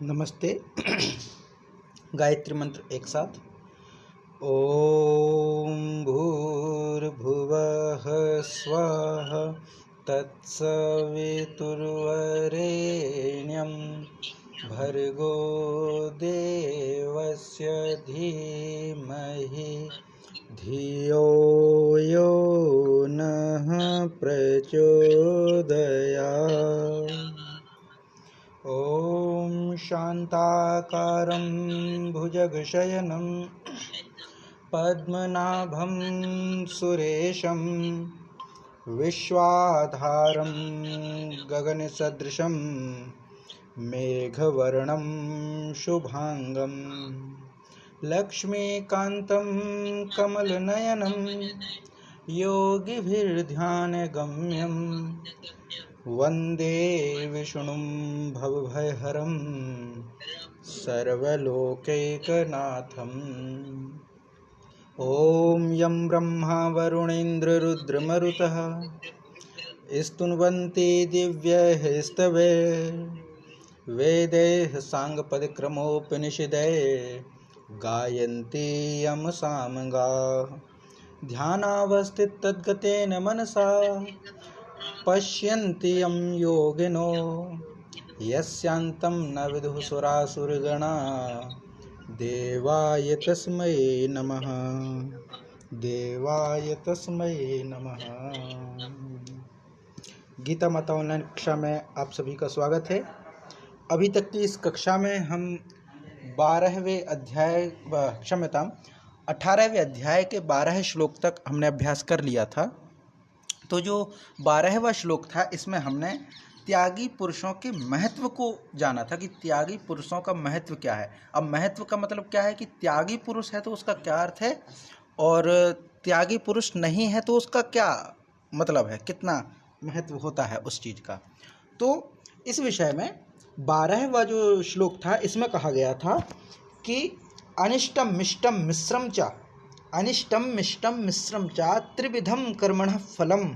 नमस्ते। गायत्री मंत्र एक साथ। ओम भूर्भुवः स्वः तत्सवितुर्वरेण्यं भर्गो देवस्य धीमहि धियो यो नः प्रचोदयात्। ॐ शान्ताकारं भुजगशयनं पद्मनाभं सुरेशं विश्वाधारं गगनसदृशं मेघवर्णं शुभांगं लक्ष्मीकान्तं कमलनयनं योगिभिर्ध्यानगम्यं वन्दे विष्णुं भवभयहरं सर्वलोकैकनाथम्। ॐ यं ब्रह्मा वरुणेन्द्ररुद्रमरुतः स्तुवन्ति दिव्यैस्तवैः वेदैः साङ्गपदक्रमोपनिषदैः गायन्ति यं सामगाः। ध्यानावस्थिततद्गतेन मनसा पश्यन्ति यं योगिनो यस्यान्तं न विदुः सुरासुरगणा। देवाय तस्मै नमः, देवाय तस्मै नमः। गीता माता ऑनलाइन कक्षा में आप सभी का स्वागत है। अभी तक की इस कक्षा में हम 12वें अध्याय 18वें अध्याय के 12 श्लोक तक हमने अभ्यास कर लिया था। तो जो 12वां श्लोक था इसमें हमने त्यागी पुरुषों के महत्व को जाना था कि त्यागी पुरुषों का महत्व क्या है। अब महत्व का मतलब क्या है कि त्यागी पुरुष है तो उसका क्या अर्थ है, और त्यागी पुरुष नहीं है तो उसका क्या मतलब है, कितना महत्व होता है उस चीज़ का। तो इस विषय में 12वां जो श्लोक था इसमें कहा गया था कि अनिष्टम मिष्टम मिश्रम च, अनिष्टम मिष्टम मिश्रम च त्रिविधम कर्मणः फलम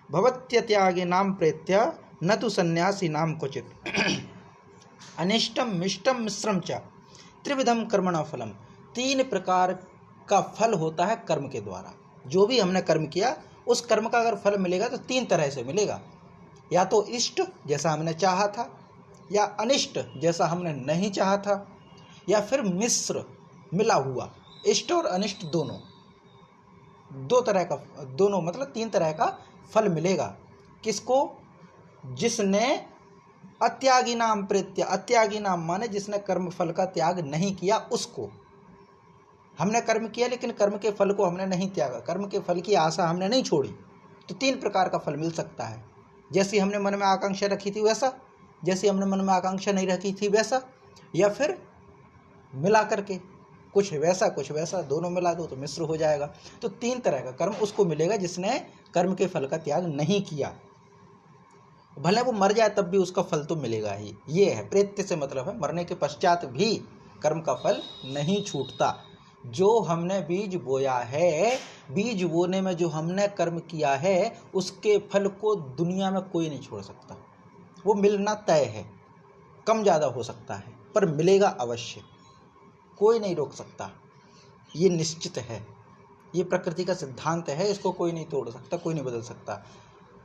भवत्यत्यागिनां प्रेत्य न तु सन्यासिनां क्वचित्। अनिष्टम मिष्टम मिश्रम च त्रिविधम कर्मणः फलम, 3 प्रकार का फल होता है कर्म के द्वारा। जो भी हमने कर्म किया उस कर्म का अगर फल मिलेगा तो 3 तरह से मिलेगा। या तो इष्ट जैसा हमने चाहा था, या अनिष्ट जैसा हमने नहीं चाहा था, या फिर मिश्र मिला हुआ, इष्ट और अनिष्ट दोनों, 2 तरह का, दोनों मतलब 3 तरह का फल मिलेगा। किसको? जिसने अत्यागी नाम प्रेत्य, अत्यागी नाम माने जिसने कर्म फल का त्याग नहीं किया उसको। हमने कर्म किया लेकिन कर्म के फल को हमने नहीं त्यागा, कर्म के फल की आशा हमने नहीं छोड़ी, तो 3 प्रकार का फल मिल सकता है। जैसी हमने मन में आकांक्षा रखी थी वैसा, जैसी हमने मन में आकांक्षा नहीं रखी थी वैसा, या फिर मिला करके कुछ वैसा, दोनों मिला दो तो मिश्र हो जाएगा। तो 3 तरह का कर्म उसको मिलेगा जिसने कर्म के फल का त्याग नहीं किया। भले वो मर जाए तब भी उसका फल तो मिलेगा ही। ये है प्रेत्य से मतलब है मरने के पश्चात भी कर्म का फल नहीं छूटता। जो हमने बीज बोया है, बीज बोने में जो हमने कर्म किया है उसके फल को दुनिया में कोई नहीं छोड़ सकता। वो मिलना तय है, कम ज़्यादा हो सकता है पर मिलेगा अवश्य, कोई नहीं रोक सकता। ये निश्चित है, ये प्रकृति का सिद्धांत है, इसको कोई नहीं तोड़ सकता, कोई नहीं बदल सकता।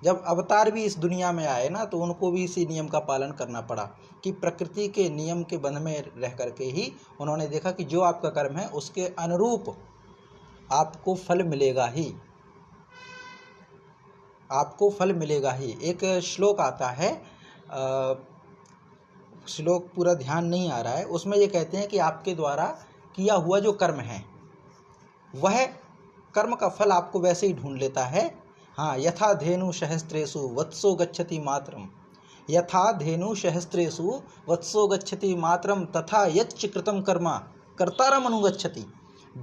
जब अवतार भी इस दुनिया में आए ना तो उनको भी इसी नियम का पालन करना पड़ा कि प्रकृति के नियम के बंध में रह करके ही उन्होंने देखा कि जो आपका कर्म है उसके अनुरूप आपको फल मिलेगा ही, आपको फल मिलेगा ही। एक श्लोक आता है, श्लोक पूरा ध्यान नहीं आ रहा है, उसमें ये कहते हैं कि आपके द्वारा किया हुआ जो कर्म है वह कर्म का फल आपको वैसे ही ढूंढ लेता है। हाँ, यथा धेनु सहस्त्रेषु वत्सो गच्छति मातरम, यथा धेनु सहस्त्रेषु वत्सो गच्छति मातरम तथा यच्च कृतं कर्म कर्तारम अनुगच्छति।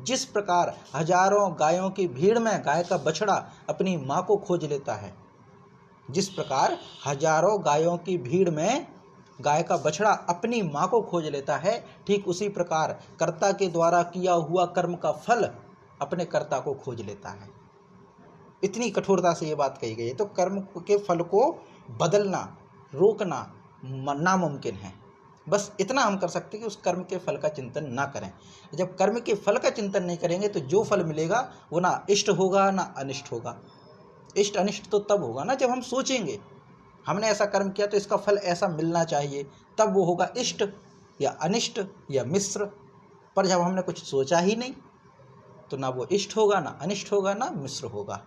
जिस प्रकार हजारों गायों की भीड़ में गाय का बछड़ा अपनी माँ को खोज लेता है, जिस प्रकार हजारों गायों की भीड़ में गाय का बछड़ा अपनी माँ को खोज लेता है, ठीक उसी प्रकार कर्ता के द्वारा किया हुआ कर्म का फल अपने कर्ता को खोज लेता है। इतनी कठोरता से ये बात कही गई है। तो कर्म के फल को बदलना, रोकना नामुमकिन है। बस इतना हम कर सकते हैं कि उस कर्म के फल का चिंतन ना करें। जब कर्म के फल का चिंतन नहीं करेंगे तो जो फल मिलेगा वो ना इष्ट होगा ना अनिष्ट होगा। इष्ट अनिष्ट तो तब होगा ना जब हम सोचेंगे हमने ऐसा कर्म किया तो इसका फल ऐसा मिलना चाहिए, तब वो होगा इष्ट या अनिष्ट या मिश्र। पर जब हमने कुछ सोचा ही नहीं तो ना वो इष्ट होगा ना अनिष्ट होगा ना मिश्र होगा।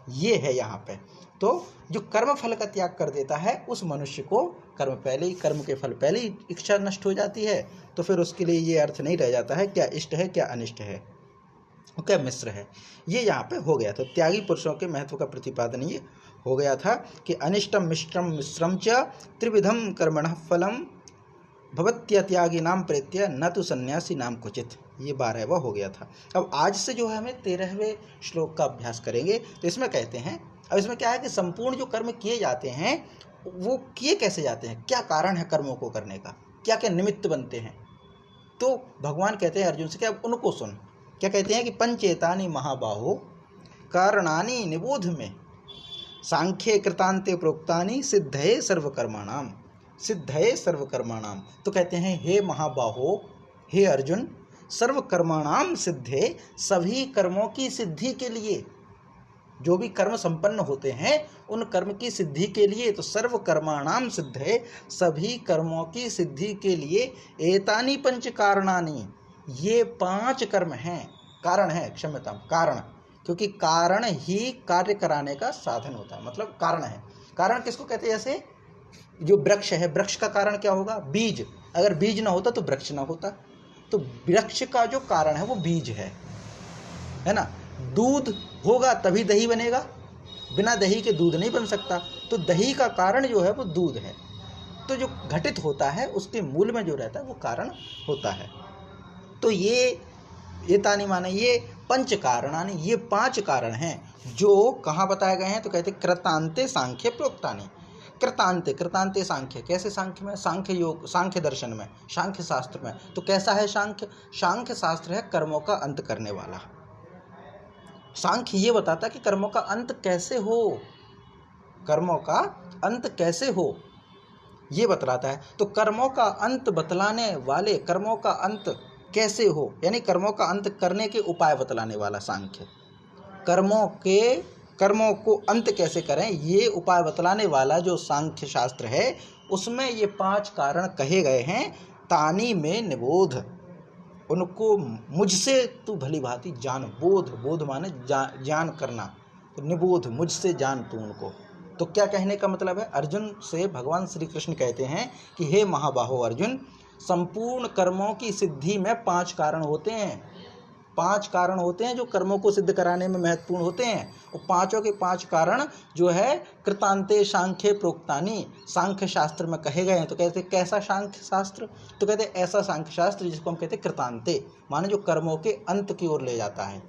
ये है यहाँ पे। तो जो कर्म फल का त्याग कर देता है उस मनुष्य को कर्म के फल पहले ही इच्छा नष्ट हो जाती है, तो फिर उसके लिए ये अर्थ नहीं रह जाता है क्या इष्ट है क्या अनिष्ट है क्या मिश्र है। ये यहाँ पे हो गया। तो त्यागी पुरुषों के महत्व का प्रतिपादन ये हो गया था कि अनिष्टम मिश्रम मिश्रम च त्रिविधम कर्मणः फलम भवत्यत्यागी नाम प्रेत्य न तो सन्यासी नाम क्वचित। ये 12वां हो गया था। अब आज से जो है हमें 13वें श्लोक का अभ्यास करेंगे। तो इसमें कहते हैं, अब इसमें क्या है कि संपूर्ण जो कर्म किए जाते हैं वो किए कैसे जाते हैं, क्या कारण है कर्मों को करने का, क्या क्या निमित्त बनते हैं। तो भगवान कहते हैं अर्जुन से कि अब उनको सुन। क्या कहते हैं कि पंचेतानि महाबाहो कारणानि निबोध में सांख्ये कृतांते प्रोक्तानि सिद्धये सर्वकर्माणाम। सिद्धये सर्वकर्माणाम। तो कहते हैं हे महाबाहो, हे अर्जुन, सर्वकर्माणाम सिद्धे, सभी कर्मों की सिद्धि के लिए, जो भी कर्म संपन्न होते हैं उन कर्म की सिद्धि के लिए। तो सर्वकर्माणाम सिद्धे, सभी कर्मों की सिद्धि के लिए एतानि पंच कारणानि, ये 5 कर्म हैं। कारण है, क्षम्यतां, कारण, क्योंकि कारण ही कार्य कराने का साधन होता है, मतलब कारण है। कारण किसको कहते हैं, जैसे जो वृक्ष है, वृक्ष का कारण क्या होगा, बीज। अगर बीज ना होता तो वृक्ष ना होता। तो वृक्ष का जो कारण है वो बीज है ना। दूध होगा तभी दही बनेगा, बिना दही के दूध नहीं बन सकता। तो दही का कारण जो है वो दूध है। तो जो घटित होता है उसके मूल में जो रहता है वो कारण होता है। तो ये तानी माने ये पंच कारणानि, ये 5 कारण हैं जो कहाँ बताए गए हैं। तो कहते कृतांते सांख्य प्रोक्तानि। कृतांते सांख्य, कैसे सांख्य में, सांख्य योग, सांख्य दर्शन में, सांख्य शास्त्र में। तो कैसा है सांख्य, सांख्य शास्त्र है कर्मों का अंत करने वाला। सांख्य ये बताता है कि कर्मों का अंत कैसे हो, कर्मों का अंत कैसे हो ये बतलाता है। तो कर्मों का अंत बतलाने वाले, कर्मों का अंत कैसे हो यानी कर्मों का अंत करने के उपाय बतलाने वाला सांख्य। कर्मों को अंत कैसे करें ये उपाय बतलाने वाला जो सांख्य शास्त्र है उसमें ये 5 कारण कहे गए हैं। तानी में निबोध, उनको मुझसे तू भली भांति जान। बोध, बोध माने जान करना। तो निबोध, मुझसे जान तू उनको। तो क्या कहने का मतलब है, अर्जुन से भगवान श्री कृष्ण कहते हैं कि हे महाबाहो अर्जुन, संपूर्ण कर्मों की सिद्धि में 5 कारण होते हैं। 5 कारण होते हैं जो कर्मों को सिद्ध कराने में महत्वपूर्ण होते हैं। और 5 के 5 कारण जो है कृतांते सांख्य प्रोक्तानि, सांख्य शास्त्र में कहे गए हैं। तो कहते हैं कैसा सांख्य शास्त्र, तो कहते हैं ऐसा सांख्य शास्त्र जिसको हम कहते हैं कृतांते, माने जो कर्मों के अंत की ओर ले जाता है।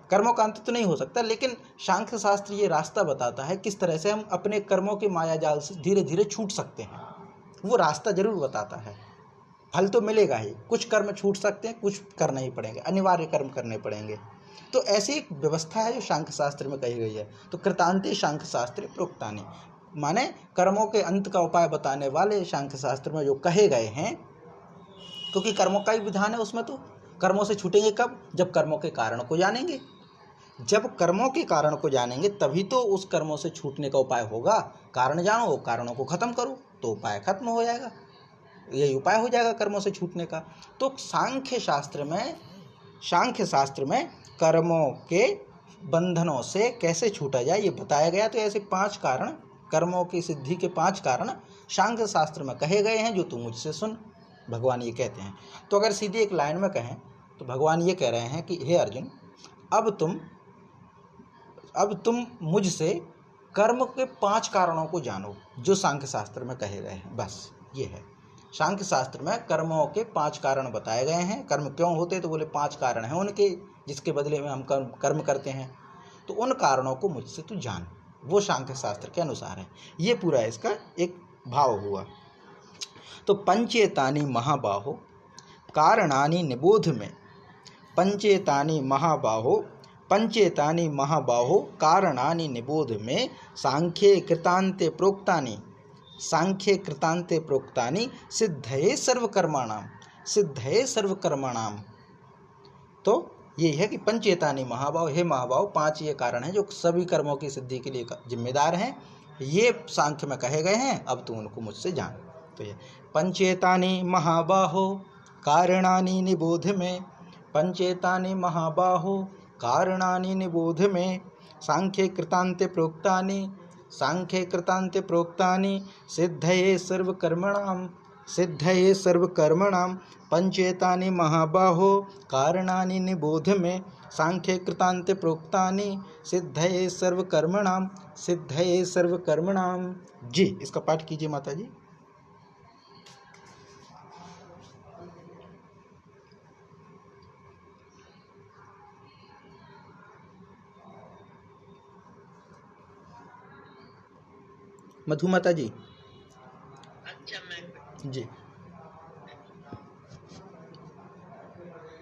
कर्मों का अंत तो नहीं हो सकता, लेकिन सांख्य शास्त्र ये रास्ता बताता है किस तरह से हम अपने कर्मों के माया जाल से धीरे धीरे छूट सकते हैं। वो रास्ता जरूर बताता है। फल तो मिलेगा ही, कुछ कर्म छूट सकते हैं, कुछ करना ही पड़ेंगे, अनिवार्य कर्म करने पड़ेंगे। तो ऐसी एक व्यवस्था है जो सांख्य शास्त्र में कही गई है। तो कृतांते सांख्य शास्त्र प्रोक्तानि माने कर्मों के अंत का उपाय बताने वाले सांख्य शास्त्र में जो कहे गए हैं, क्योंकि कर्मों का ही विधान है उसमें। तो कर्मों से छूटेंगे कब, जब कर्मों के कारण को जानेंगे। जब कर्मों के कारण को जानेंगे तभी तो उस कर्मों से छूटने का उपाय होगा। कारण जानो, कारणों को खत्म करो तो उपाय खत्म हो जाएगा, यही उपाय हो जाएगा कर्मों से छूटने का। तो सांख्य शास्त्र में कर्मों के बंधनों से कैसे छूटा जाए ये बताया गया। तो ऐसे 5 कारण, कर्मों की सिद्धि के 5 कारण सांख्य शास्त्र में कहे गए हैं जो तू मुझसे सुन, भगवान ये कहते हैं। तो अगर सीधी एक लाइन में कहें तो भगवान ये कह रहे हैं कि हे अर्जुन, अब तुम मुझसे कर्म के 5 कारणों को जानो जो सांख्य शास्त्र में कहे गए हैं। बस ये है, सांख्य शास्त्र में कर्मों के 5 कारण बताए गए हैं। कर्म क्यों होते हैं, तो बोले 5 कारण हैं उनके, जिसके बदले में हम कर्म करते हैं। तो उन कारणों को मुझसे तू जान, वो सांख्य शास्त्र के अनुसार है। ये पूरा इसका एक भाव हुआ। तो पंचेतानि महाबाहो कारणानि निबोध में, पंचेतानि महाबाहो कारणानि निबोध में सांख्ये कृतांते प्रोक्तानि सांख्ये कृतांते प्रोक्तानि सिद्धये सर्वकर्माणाम, सिद्धये सर्वकर्माणाम। तो ये है कि पंचेतानि महाभाव, हे महाभाव 5 ये कारण हैं जो सभी कर्मों की सिद्धि के लिए जिम्मेदार हैं। ये सांख्य में कहे गए हैं, अब तू उनको मुझसे जान। तो ये पंचेतानि महाबाहो कारणानि निबोध में, पंचेतानि महाबाहो कारणानि निबोध में, सांख्ये कृतांते प्रोक्तानि, सांख्ये कृतांते प्रोक्तानि सिद्धये सर्वकर्मणाम, सिद्धये सर्वकर्मणाम। पंचेतानि महाबाहो कारणानि निबोध में, सांख्ये कृतांते प्रोक्तानि सिद्धये सर्वकर्मणाम, सिद्धये सर्वकर्मणाम। जी, इसका पाठ कीजिए माता जी। मधु माता जी। अच्छा, मैं जी।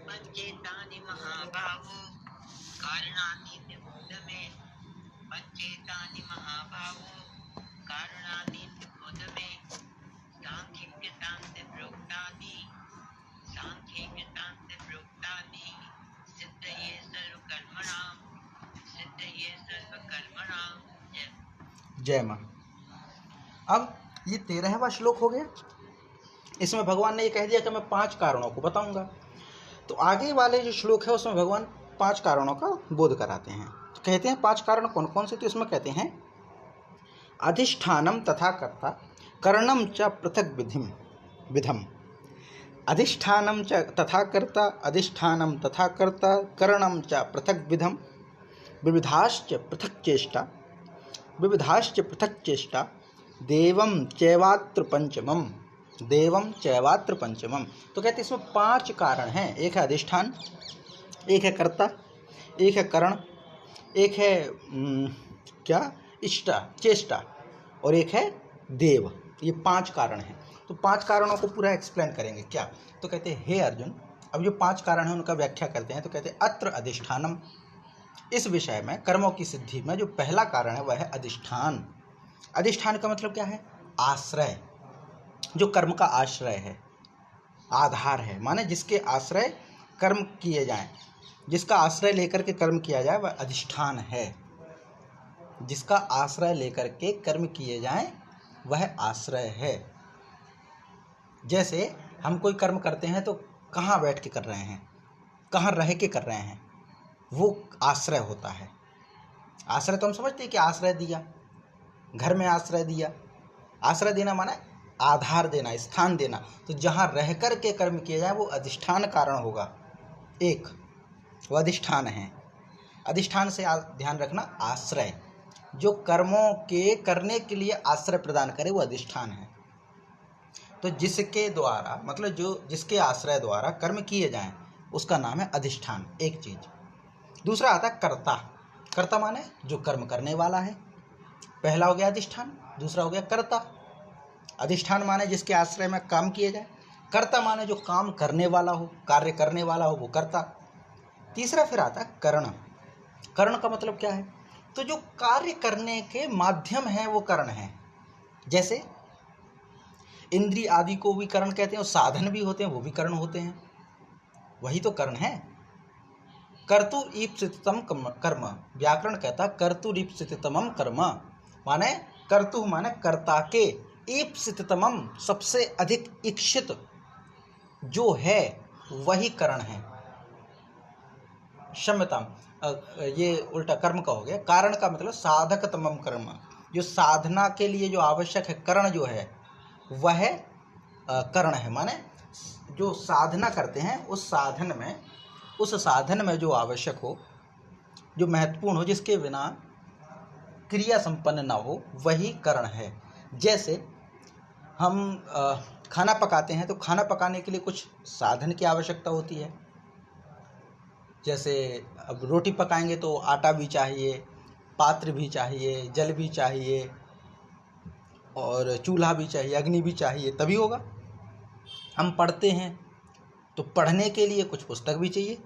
पंचेतानि महाबाहो कारणानि निबोध में, पंचेतानि महाबाहो कारणानि निबोध में, सांख्ये कृतांते प्रोक्तानि, सांख्ये कृतांते प्रोक्तानि सिद्धये सर्वकर्मणाम, सिद्धये सर्वकर्मणाम। जय माँ। अब ये 13वां श्लोक हो गया। इसमें भगवान ने ये कह दिया कि मैं 5 कारणों को बताऊंगा। तो आगे वाले जो श्लोक है उसमें भगवान 5 कारणों का बोध कराते हैं। तो कहते हैं 5 कारण कौन कौन से। तो इसमें कहते हैं अधिष्ठानम तथा कर्ता करणम च पृथक विधम, अधिष्ठानम च तथा कर्ता, अधिष्ठानम तथा कर्ता करणम च पृथक विधम, विविधाश्च पृथक चेष्टा, विविधाश्च पृथक चेष्टा, देवम चैवात्र पंचमम, देवम चैवात्र पंचमम। तो कहते हैं इसमें 5 कारण हैं। एक है अधिष्ठान, एक है कर्ता, एक है करण, एक है क्या इष्टा चेष्टा, और एक है देव। ये 5 कारण हैं। तो 5 कारणों को पूरा एक्सप्लेन करेंगे क्या। तो कहते हैं हे अर्जुन, अब जो 5 कारण हैं उनका व्याख्या करते हैं। तो कहते हैं अत्र अधिष्ठानम, इस विषय में कर्मों की सिद्धि में जो पहला कारण है वह है अधिष्ठान। अधिष्ठान का मतलब क्या है? आश्रय, जो कर्म का आश्रय है, आधार है, माने जिसके आश्रय कर्म किए जाएं, जिसका आश्रय लेकर के कर्म किया जाए वह अधिष्ठान है। जिसका आश्रय लेकर के कर्म किए जाएं वह आश्रय है। जैसे हम कोई कर्म करते हैं तो कहाँ बैठ के कर रहे हैं, कहाँ रह के कर रहे हैं, वो आश्रय होता है। आश्रय तो हम समझते हैं कि आश्रय दिया, घर में आश्रय दिया। आश्रय देना माना आधार देना, स्थान देना। तो जहाँ रह कर के कर्म किया जाए वो अधिष्ठान कारण होगा। एक वो अधिष्ठान है। अधिष्ठान से ध्यान रखना, आश्रय, जो कर्मों के करने के लिए आश्रय प्रदान करे वो अधिष्ठान है। तो जिसके द्वारा मतलब जो जिसके आश्रय द्वारा कर्म किए जाएं उसका नाम है अधिष्ठान, एक चीज। दूसरा आता है कर्ता। कर्ता माने जो कर्म करने वाला है। पहला हो गया अधिष्ठान, दूसरा हो गया कर्ता। अधिष्ठान माने जिसके आश्रय में काम किए जाए, कर्ता माने जो काम करने वाला हो, कार्य करने वाला हो, वो कर्ता। तीसरा फिर आता है कर्ण। कर्ण का मतलब क्या है? तो जो कार्य करने के माध्यम है वो कर्ण है। जैसे इंद्रिय आदि को भी कर्ण कहते हैं, और साधन भी होते हैं, वो भी कर्ण होते हैं। वही तो कर्ण है। कर्तुरीप्सितम कर्म, व्याकरण कहता कर्तुरीप्सितमम कर्म, माने कर्तु माने कर्ता के, ईप्सितमम सबसे अधिक इच्छित जो है वही कर्ण है। क्षम्यताम, ये उल्टा कर्म का हो गया। कारण का मतलब साधकतमम कर्म, जो साधना के लिए जो आवश्यक है, कर्ण जो है वह कर्ण है। माने जो साधना करते हैं उस साधन में जो आवश्यक हो, जो महत्वपूर्ण हो, जिसके बिना क्रिया संपन्न ना हो, वही कर्ण है। जैसे हम खाना पकाते हैं तो खाना पकाने के लिए कुछ साधन की आवश्यकता होती है। जैसे अब रोटी पकाएंगे तो आटा भी चाहिए, पात्र भी चाहिए, जल भी चाहिए, और चूल्हा भी चाहिए, अग्नि भी चाहिए, तभी होगा। हम पढ़ते हैं तो पढ़ने के लिए कुछ पुस्तक भी चाहिए।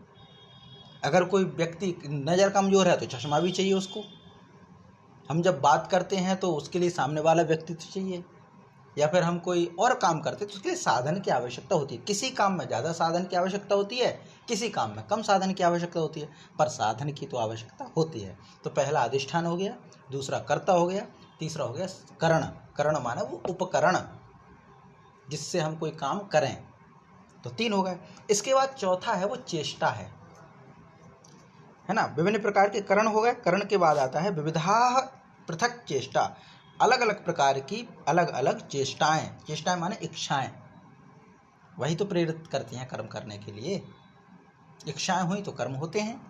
अगर कोई व्यक्ति नज़र कमज़ोर है तो चश्मा भी चाहिए उसको। हम जब बात करते हैं तो उसके लिए सामने वाला व्यक्ति तो चाहिए। या फिर हम कोई और काम करते हैं तो उसके लिए साधन की आवश्यकता होती है। किसी काम में ज़्यादा साधन की आवश्यकता होती है, किसी काम में कम साधन की आवश्यकता होती है, पर साधन की तो आवश्यकता होती है। तो पहला अधिष्ठान हो गया, दूसरा कर्ता हो गया, तीसरा हो गया करण। करण माने वो उपकरण जिससे हम कोई काम करें। तो 3 हो गए। इसके बाद चौथा है वो चेष्टा है ना। विभिन्न प्रकार के करण हो गए। करण के बाद आता है विविधा पृथक चेष्टा, अलग अलग प्रकार की अलग अलग चेष्टाएं। चेष्टाएं माने इच्छाएं, वही तो प्रेरित करती हैं कर्म करने के लिए। इच्छाएं हुई तो कर्म होते हैं।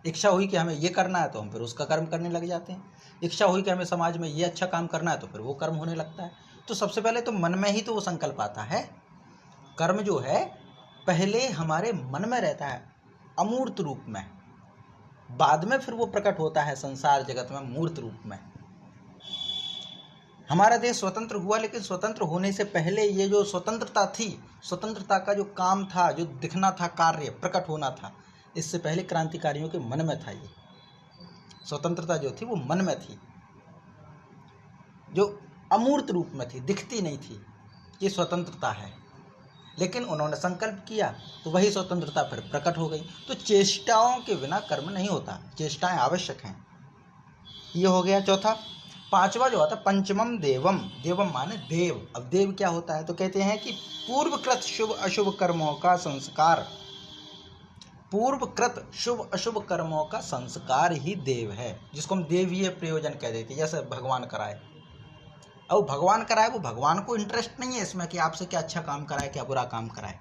इच्छा हुई कि हमें ये करना है तो हम फिर उसका कर्म करने लग जाते हैं। इच्छा हुई कि हमें समाज में ये अच्छा काम करना है तो फिर वो कर्म होने लगता है। तो सबसे पहले तो मन में ही तो वो संकल्प आता है। कर्म जो है पहले हमारे मन में रहता है अमूर्त रूप में, बाद में फिर वो प्रकट होता है संसार जगत में मूर्त रूप में। हमारा देश स्वतंत्र हुआ, लेकिन स्वतंत्र होने से पहले ये जो स्वतंत्रता थी, स्वतंत्रता का जो काम था, जो दिखना था, कार्य प्रकट होना था, इससे पहले क्रांतिकारियों के मन में था। ये स्वतंत्रता जो थी वो मन में थी, जो अमूर्त रूप में थी, दिखती नहीं थी। ये स्वतंत्रता है, लेकिन उन्होंने संकल्प किया तो वही स्वतंत्रता फिर प्रकट हो गई। तो चेष्टाओं के बिना कर्म नहीं होता, चेष्टाएं आवश्यक हैं। ये हो गया चौथा। पांचवा जो आता है पंचमम देवम। देवम माने देव। अब देव क्या होता है? तो कहते हैं कि पूर्वकृत शुभ अशुभ कर्मों का संस्कार, पूर्वकृत शुभ अशुभ कर्मों का संस्कार ही देव है, जिसको हम देवीय प्रयोजन कह देते हैं। जैसे भगवान कराए, अब भगवान कराए, वो भगवान को इंटरेस्ट नहीं है इसमें कि आपसे क्या अच्छा काम कराए, क्या बुरा काम कराए।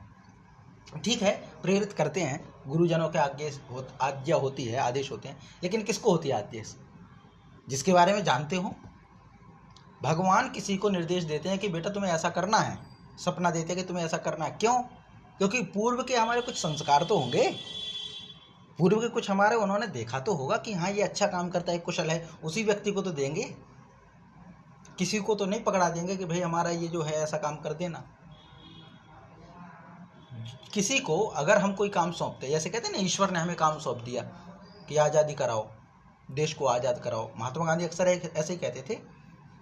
ठीक है, प्रेरित करते हैं, गुरुजनों के आज्ञा होती है, आदेश होते हैं, लेकिन किसको होती है आदेश? जिसके बारे में जानते हो। भगवान किसी को निर्देश देते हैं कि बेटा तुम्हें ऐसा करना है, सपना देते हैं कि तुम्हें ऐसा करना है। क्यों? क्योंकि पूर्व के हमारे कुछ संस्कार तो होंगे, पूर्व के कुछ हमारे उन्होंने देखा तो होगा कि हाँ ये अच्छा काम करता है, कुशल है, उसी व्यक्ति को तो देंगे, किसी को तो नहीं पकड़ा देंगे कि भाई हमारा ये जो है ऐसा काम कर देना। किसी को अगर हम कोई काम सौंपते, जैसे कहते हैं ना ईश्वर ने हमें काम सौंप दिया कि आज़ादी कराओ, देश को आज़ाद कराओ। महात्मा गांधी अक्सर ऐसे ही कहते थे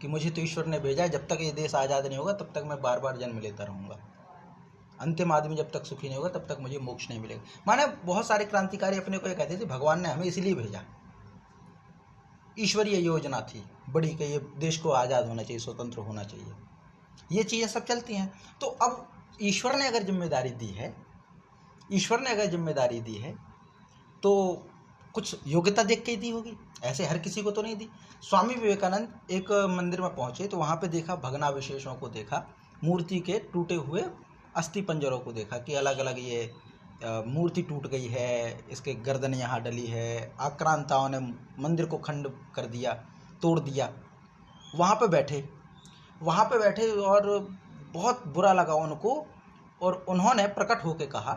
कि मुझे तो ईश्वर ने भेजा है, जब तक ये देश आज़ाद नहीं होगा तब तक मैं बार बार जन्म लेता रहूँगा, अंतिम आदमी जब तक सुखी नहीं होगा तब तक मुझे मोक्ष नहीं मिलेगा। माने बहुत सारे क्रांतिकारी अपने को ये कहते थे भगवान ने हमें इसलिए भेजा, ईश्वरीय योजना थी बड़ी कि ये देश को आज़ाद होना चाहिए, स्वतंत्र होना चाहिए, ये चीज़ें सब चलती हैं। तो अब ईश्वर ने अगर जिम्मेदारी दी है, ईश्वर ने अगर जिम्मेदारी दी है तो कुछ योग्यता देख के ही दी होगी, ऐसे हर किसी को तो नहीं दी। स्वामी विवेकानंद एक मंदिर में पहुंचे तो वहाँ पे देखा भग्नावशेषों को, देखा मूर्ति के टूटे हुए अस्थि पंजरों को, देखा कि अलग अलग ये मूर्ति टूट गई है, इसके गर्दन यहाँ डली है, आक्रांताओं ने मंदिर को खंड कर दिया, तोड़ दिया। वहाँ पे बैठे और बहुत बुरा लगा उनको, और उन्होंने प्रकट होके कहा,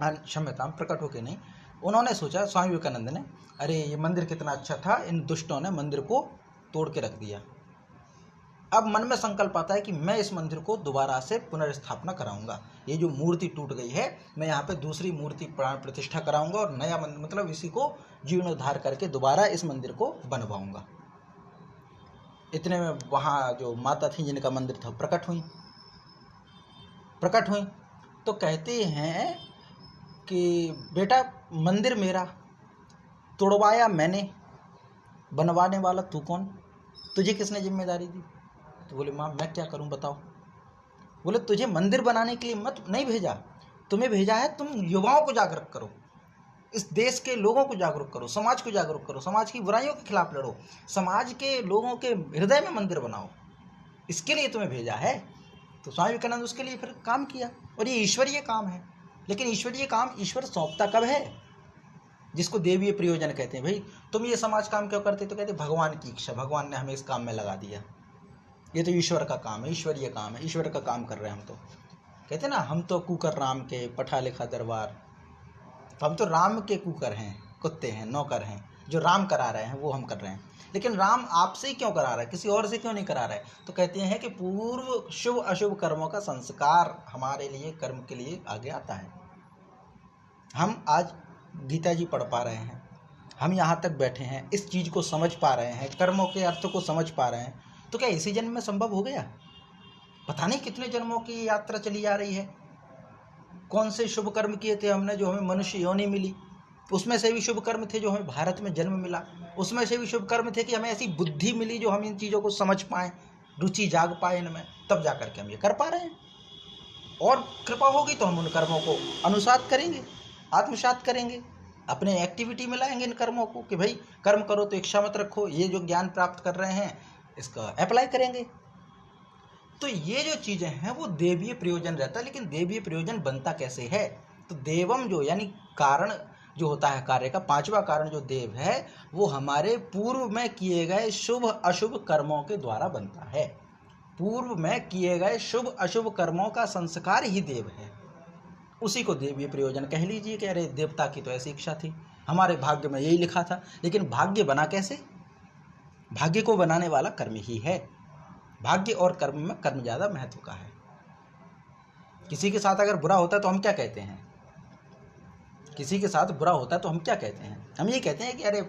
क्षम्यताम, प्रकट होके नहीं, उन्होंने सोचा, स्वामी विवेकानंद ने, अरे ये मंदिर कितना अच्छा था, इन दुष्टों ने मंदिर को तोड़ के रख दिया। अब मन में संकल्प आता है कि मैं इस मंदिर को दोबारा से पुनर्स्थापना कराऊंगा, ये जो मूर्ति टूट गई है मैं यहाँ पे दूसरी मूर्ति प्राण प्रतिष्ठा कराऊंगा और नया मंदिर, मतलब इसी को जीर्णोद्धार करके दोबारा इस मंदिर को बनवाऊंगा। इतने में वहाँ जो माता थी जिनका मंदिर था प्रकट हुई तो कहते हैं कि बेटा मंदिर मेरा तोड़वाया मैंने, बनवाने वाला तू कौन, तुझे किसने जिम्मेदारी दी? तो बोले माँ मैं क्या करूं बताओ। बोले तुझे मंदिर बनाने के लिए मत नहीं भेजा, तुम्हें भेजा है तुम युवाओं को जागरूक करो, इस देश के लोगों को जागरूक करो, समाज को जागरूक करो, समाज की बुराइयों के खिलाफ लड़ो, समाज के लोगों के हृदय में मंदिर बनाओ, इसके लिए तुम्हें भेजा है। तो स्वामी विवेकानंद उसके लिए फिर काम किया, और ये ईश्वरीय काम है। लेकिन ईश्वरीय काम ईश्वर सौंपता कब है? जिसको देवीय प्रयोजन कहते हैं। भाई तुम ये समाज काम क्यों करते? तो कहते भगवान की इच्छा, भगवान ने हमें इस काम में लगा दिया, ये तो ईश्वर का काम है, ईश्वरीय काम है, ईश्वर का काम कर रहे हैं हम। तो कहते ना हम तो कुकर राम के, पठा लिखा दरबार, तो हम तो राम के कुकर हैं, कुत्ते हैं, नौकर हैं, जो राम करा रहे हैं वो हम कर रहे हैं। लेकिन राम आपसे ही क्यों करा रहा है, किसी और से क्यों नहीं करा रहा है? तो कहते हैं कि पूर्व शुभ अशुभ कर्मों का संस्कार हमारे लिए, कर्म के लिए आगे आता है। हम आज गीता जी पढ़ पा रहे हैं, हम यहाँ तक बैठे हैं, इस चीज़ को समझ पा रहे हैं, कर्मों के अर्थ को समझ पा रहे हैं, तो क्या इसी जन्म में संभव हो गया? पता नहीं कितने जन्मों की यात्रा चली आ रही है। कौन से शुभ कर्म किए थे हमने जो हमें मनुष्य योनि मिली, उसमें से भी शुभ कर्म थे जो हमें भारत में जन्म मिला, उसमें से भी शुभ कर्म थे कि हमें ऐसी बुद्धि मिली जो हम इन चीज़ों को समझ पाएँ, रुचि जाग पाए इनमें, तब जा करके हम ये कर पा रहे हैं। और कृपा होगी तो हम उन कर्मों को अनुसात करेंगे, आत्मसात करेंगे, अपने एक्टिविटी में लाएंगे इन कर्मों को कि भाई कर्म करो तो इच्छा मत रखो, ये जो ज्ञान प्राप्त कर रहे हैं इसका अप्लाई करेंगे। तो ये जो चीज़ें हैं वो देवीय प्रयोजन रहता है। लेकिन देवीय प्रयोजन बनता कैसे है? तो देवम जो यानी कारण जो होता है कार्य का, पांचवा कारण जो देव है वो हमारे पूर्व में किए गए शुभ अशुभ कर्मों के द्वारा बनता है। पूर्व में किए गए शुभ अशुभ कर्मों का संस्कार ही देव है, उसी को देवीय प्रयोजन कह लीजिए कि अरे देवता की तो ऐसी इच्छा थी, हमारे भाग्य में यही लिखा था। लेकिन भाग्य बना कैसे? भाग्य को बनाने वाला कर्म ही है। भाग्य और कर्म में कर्म ज़्यादा महत्व का है। किसी के साथ अगर बुरा होता है तो हम क्या कहते हैं? किसी के साथ बुरा होता है तो हम क्या कहते हैं? हम ये कहते हैं कि अरे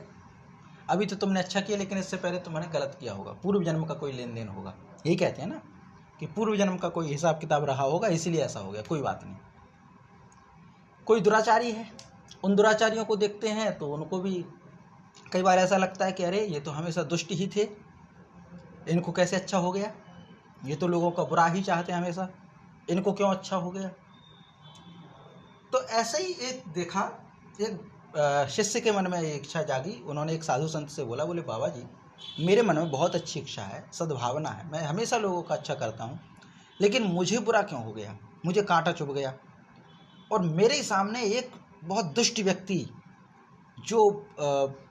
अभी तो तुमने अच्छा किया लेकिन इससे पहले तुमने गलत किया होगा, पूर्व जन्म का कोई लेन देन होगा, यही कहते हैं ना कि पूर्व जन्म का कोई हिसाब किताब रहा होगा इसीलिए ऐसा हो गया, कोई बात नहीं। कोई दुराचारी है, उन दुराचारियों को देखते हैं तो उनको भी कई बार ऐसा लगता है कि अरे ये तो हमेशा दुष्ट ही थे, इनको कैसे अच्छा हो गया, ये तो लोगों का बुरा ही चाहते हैं हमेशा, इनको क्यों अच्छा हो गया। तो ऐसे ही एक देखा, एक शिष्य के मन में एक इच्छा जागी। उन्होंने एक साधु संत से बोला, बोले बाबा जी मेरे मन में बहुत अच्छी इच्छा है, सद्भावना है, मैं हमेशा लोगों का अच्छा करता हूँ, लेकिन मुझे बुरा क्यों हो गया, मुझे कांटा चुभ गया। और मेरे सामने एक बहुत दुष्ट व्यक्ति जो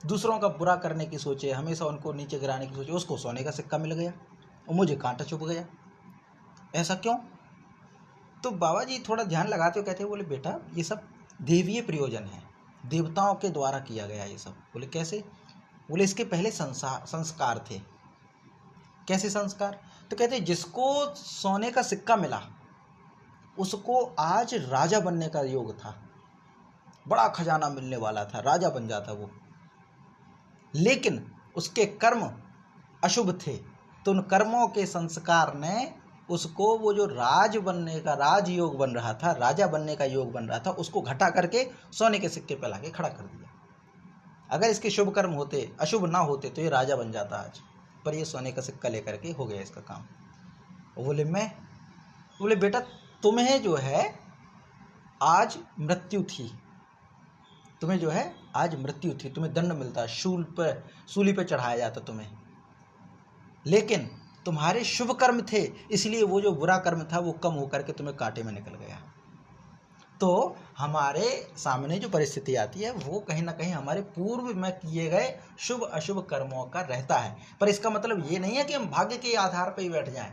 दूसरों का बुरा करने की सोचे, हमेशा उनको नीचे गिराने की सोचे, उसको सोने का सिक्का मिल गया और मुझे कांटा चुभ गया, ऐसा क्यों? तो बाबा जी थोड़ा ध्यान लगाते हो कहते हैं, बोले बेटा ये सब देवीय प्रयोजन है, देवताओं के द्वारा किया गया ये सब। बोले कैसे? बोले इसके पहले संस्कार थे। कैसे संस्कार? तो कहते जिसको सोने का सिक्का मिला उसको आज राजा बनने का योग था, बड़ा खजाना मिलने वाला था, राजा बन जाता वो, लेकिन उसके कर्म अशुभ थे, तो उन कर्मों के संस्कार ने उसको वो जो राज बनने का राजयोग बन रहा था, राजा बनने का योग बन रहा था, उसको घटा करके सोने के सिक्के पे लाके खड़ा कर दिया। अगर इसके शुभ कर्म होते, अशुभ ना होते तो ये राजा बन जाता आज, पर ये सोने का सिक्का लेकर के हो गया इसका काम। बोले मैं? बोले बेटा तुम्हें जो है आज मृत्यु थी, तुम्हें जो है आज मृत्यु थी, तुम्हें दंड मिलता, सूली पे चढ़ाया जाता तुम्हें, लेकिन तुम्हारे शुभ कर्म थे इसलिए वो जो बुरा कर्म था वो कम होकर के तुम्हें कांटे में निकल गया। तो हमारे सामने जो परिस्थिति आती है वो कहीं ना कहीं हमारे पूर्व में किए गए शुभ अशुभ कर्मों का रहता है। पर इसका मतलब ये नहीं है कि हम भाग्य के आधार पर ही बैठ जाएं,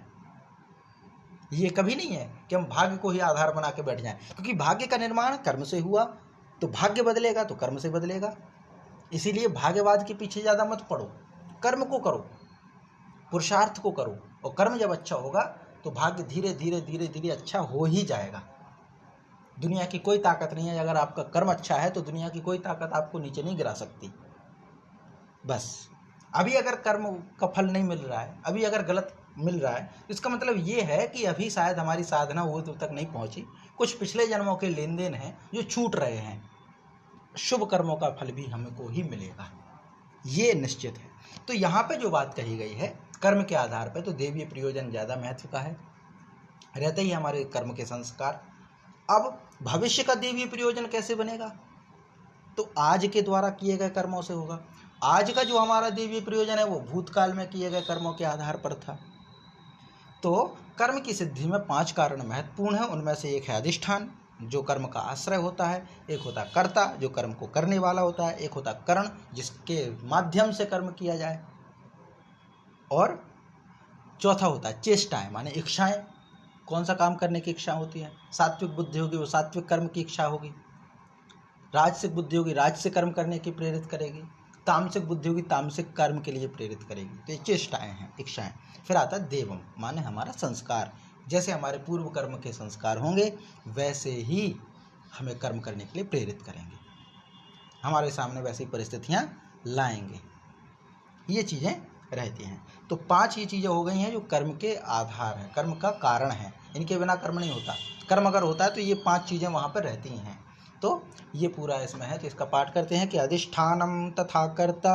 ये कभी नहीं है कि हम भाग्य को ही आधार बना के बैठ जाएं, क्योंकि भाग्य का निर्माण कर्म से हुआ, तो भाग्य बदलेगा तो कर्म से बदलेगा। इसीलिए भाग्यवाद के पीछे ज़्यादा मत पड़ो, कर्म को करो, पुरुषार्थ को करो, और कर्म जब अच्छा होगा तो भाग्य धीरे धीरे धीरे धीरे अच्छा हो ही जाएगा। दुनिया की कोई ताकत नहीं है, अगर आपका कर्म अच्छा है तो दुनिया की कोई ताकत आपको नीचे नहीं गिरा सकती। बस अभी अगर कर्म का फल नहीं मिल रहा है, अभी अगर गलत मिल रहा है, इसका मतलब ये है कि अभी शायद हमारी साधना वो तक नहीं पहुंची, कुछ पिछले जन्मों के लेन देन हैं जो छूट रहे हैं। शुभ कर्मों का फल भी हमको ही मिलेगा, ये निश्चित है। तो यहाँ पे जो बात कही गई है कर्म के आधार पर, तो देवीय प्रयोजन ज़्यादा महत्व का है, रहते ही हमारे कर्म के संस्कार। अब भविष्य का देवीय प्रयोजन कैसे बनेगा? तो आज के द्वारा किए गए कर्मों से होगा। आज का जो हमारा देवीय प्रयोजन है वो भूतकाल में किए गए कर्मों के आधार पर था। तो कर्म की सिद्धि में 5 कारण महत्वपूर्ण हैं। उनमें से एक है अधिष्ठान, जो कर्म का आश्रय होता है, एक होता कर्ता जो कर्म को करने वाला होता है, एक होता करण जिसके माध्यम से कर्म किया जाए, और चौथा होता है चेष्टाएं माने इच्छाएं, कौन सा काम करने की इच्छा होती है। सात्विक बुद्धि होगी वो सात्विक कर्म की इच्छा होगी, राजसिक बुद्धि होगी राजसिक कर्म करने की प्रेरित करेगी, तामसिक बुद्धि होगी तामसिक कर्म के लिए प्रेरित करेगी। तो ये चेष्टाएं हैं, इच्छाएं। फिर आता है देवम माने हमारा संस्कार, जैसे हमारे पूर्व कर्म के संस्कार होंगे वैसे ही हमें कर्म करने के लिए प्रेरित करेंगे, हमारे सामने वैसी परिस्थितियां लाएंगे। ये चीज़ें रहती हैं। तो 5 ये चीज़ें हो गई हैं जो कर्म के आधार हैं, कर्म का कारण है। इनके बिना कर्म नहीं होता। कर्म अगर होता है तो ये 5 चीज़ें वहाँ पर रहती हैं। तो ये पूरा इसमें है। तो इसका पाठ करते हैं कि अधिष्ठानम तथा कर्ता,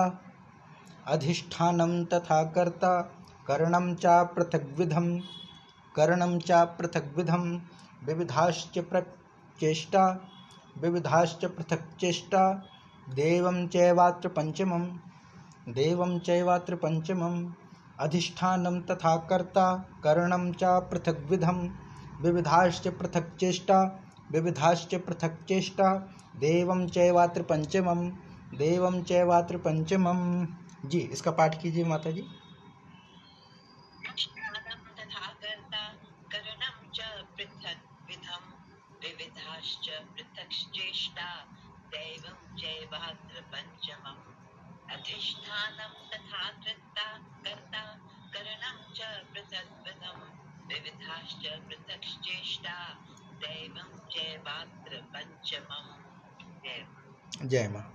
अधिष्ठानम तथा कर्ता, करणं च पृथग्विधं, करणं च पृथग्विधं, विविधाश्च प्रचेष्टा, विविधाश्च पृथक्चेष्टा, देवं चैवात्र पंचमं, देवं चैवात्र पंचमम्, अधिष्ठानं तथा कर्ता, करणं च पृथग्विधं, विविधाश्च पृथक्चेष्टा, विविधाश्च पृथक्चेष्टा, देवं चैवात्र पंचमं, देवं चैवात्र पंचमम्। जी, इसका पाठ कीजिए माता जी। अधिष्ठानं तथा कर्ता, करणं च पृथग्विधं, विविधाश्च पृथक्चेष्टा, दैवं चैवात्र पंचमम्। अधिष्ठानं तथा कर्ता, करणं च पृथग्विधं, विविधाश्च पृथक्चेष्टा, दैवं चैवात्र पंचमम्। जय माँ।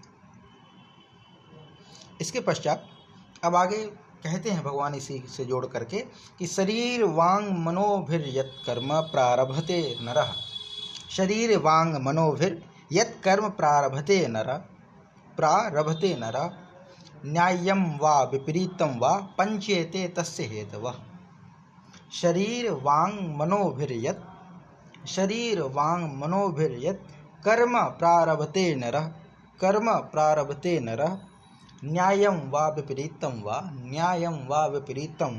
इसके पश्चात अब आगे कहते हैं भगवान इसी से जोड़ करके कि शरीर वांग मनोभिर यत् कर्म प्रारभते नरः, शरीर वांग मनोभिर यत् कर्म प्रारभते नरः, न्याय्यं वा विपरीतं वा पंचेते तस्य हेतवः। शरीर वांग मनोभिर यत् कर्म प्रारभते नरः, न्यायं वा विपरीतं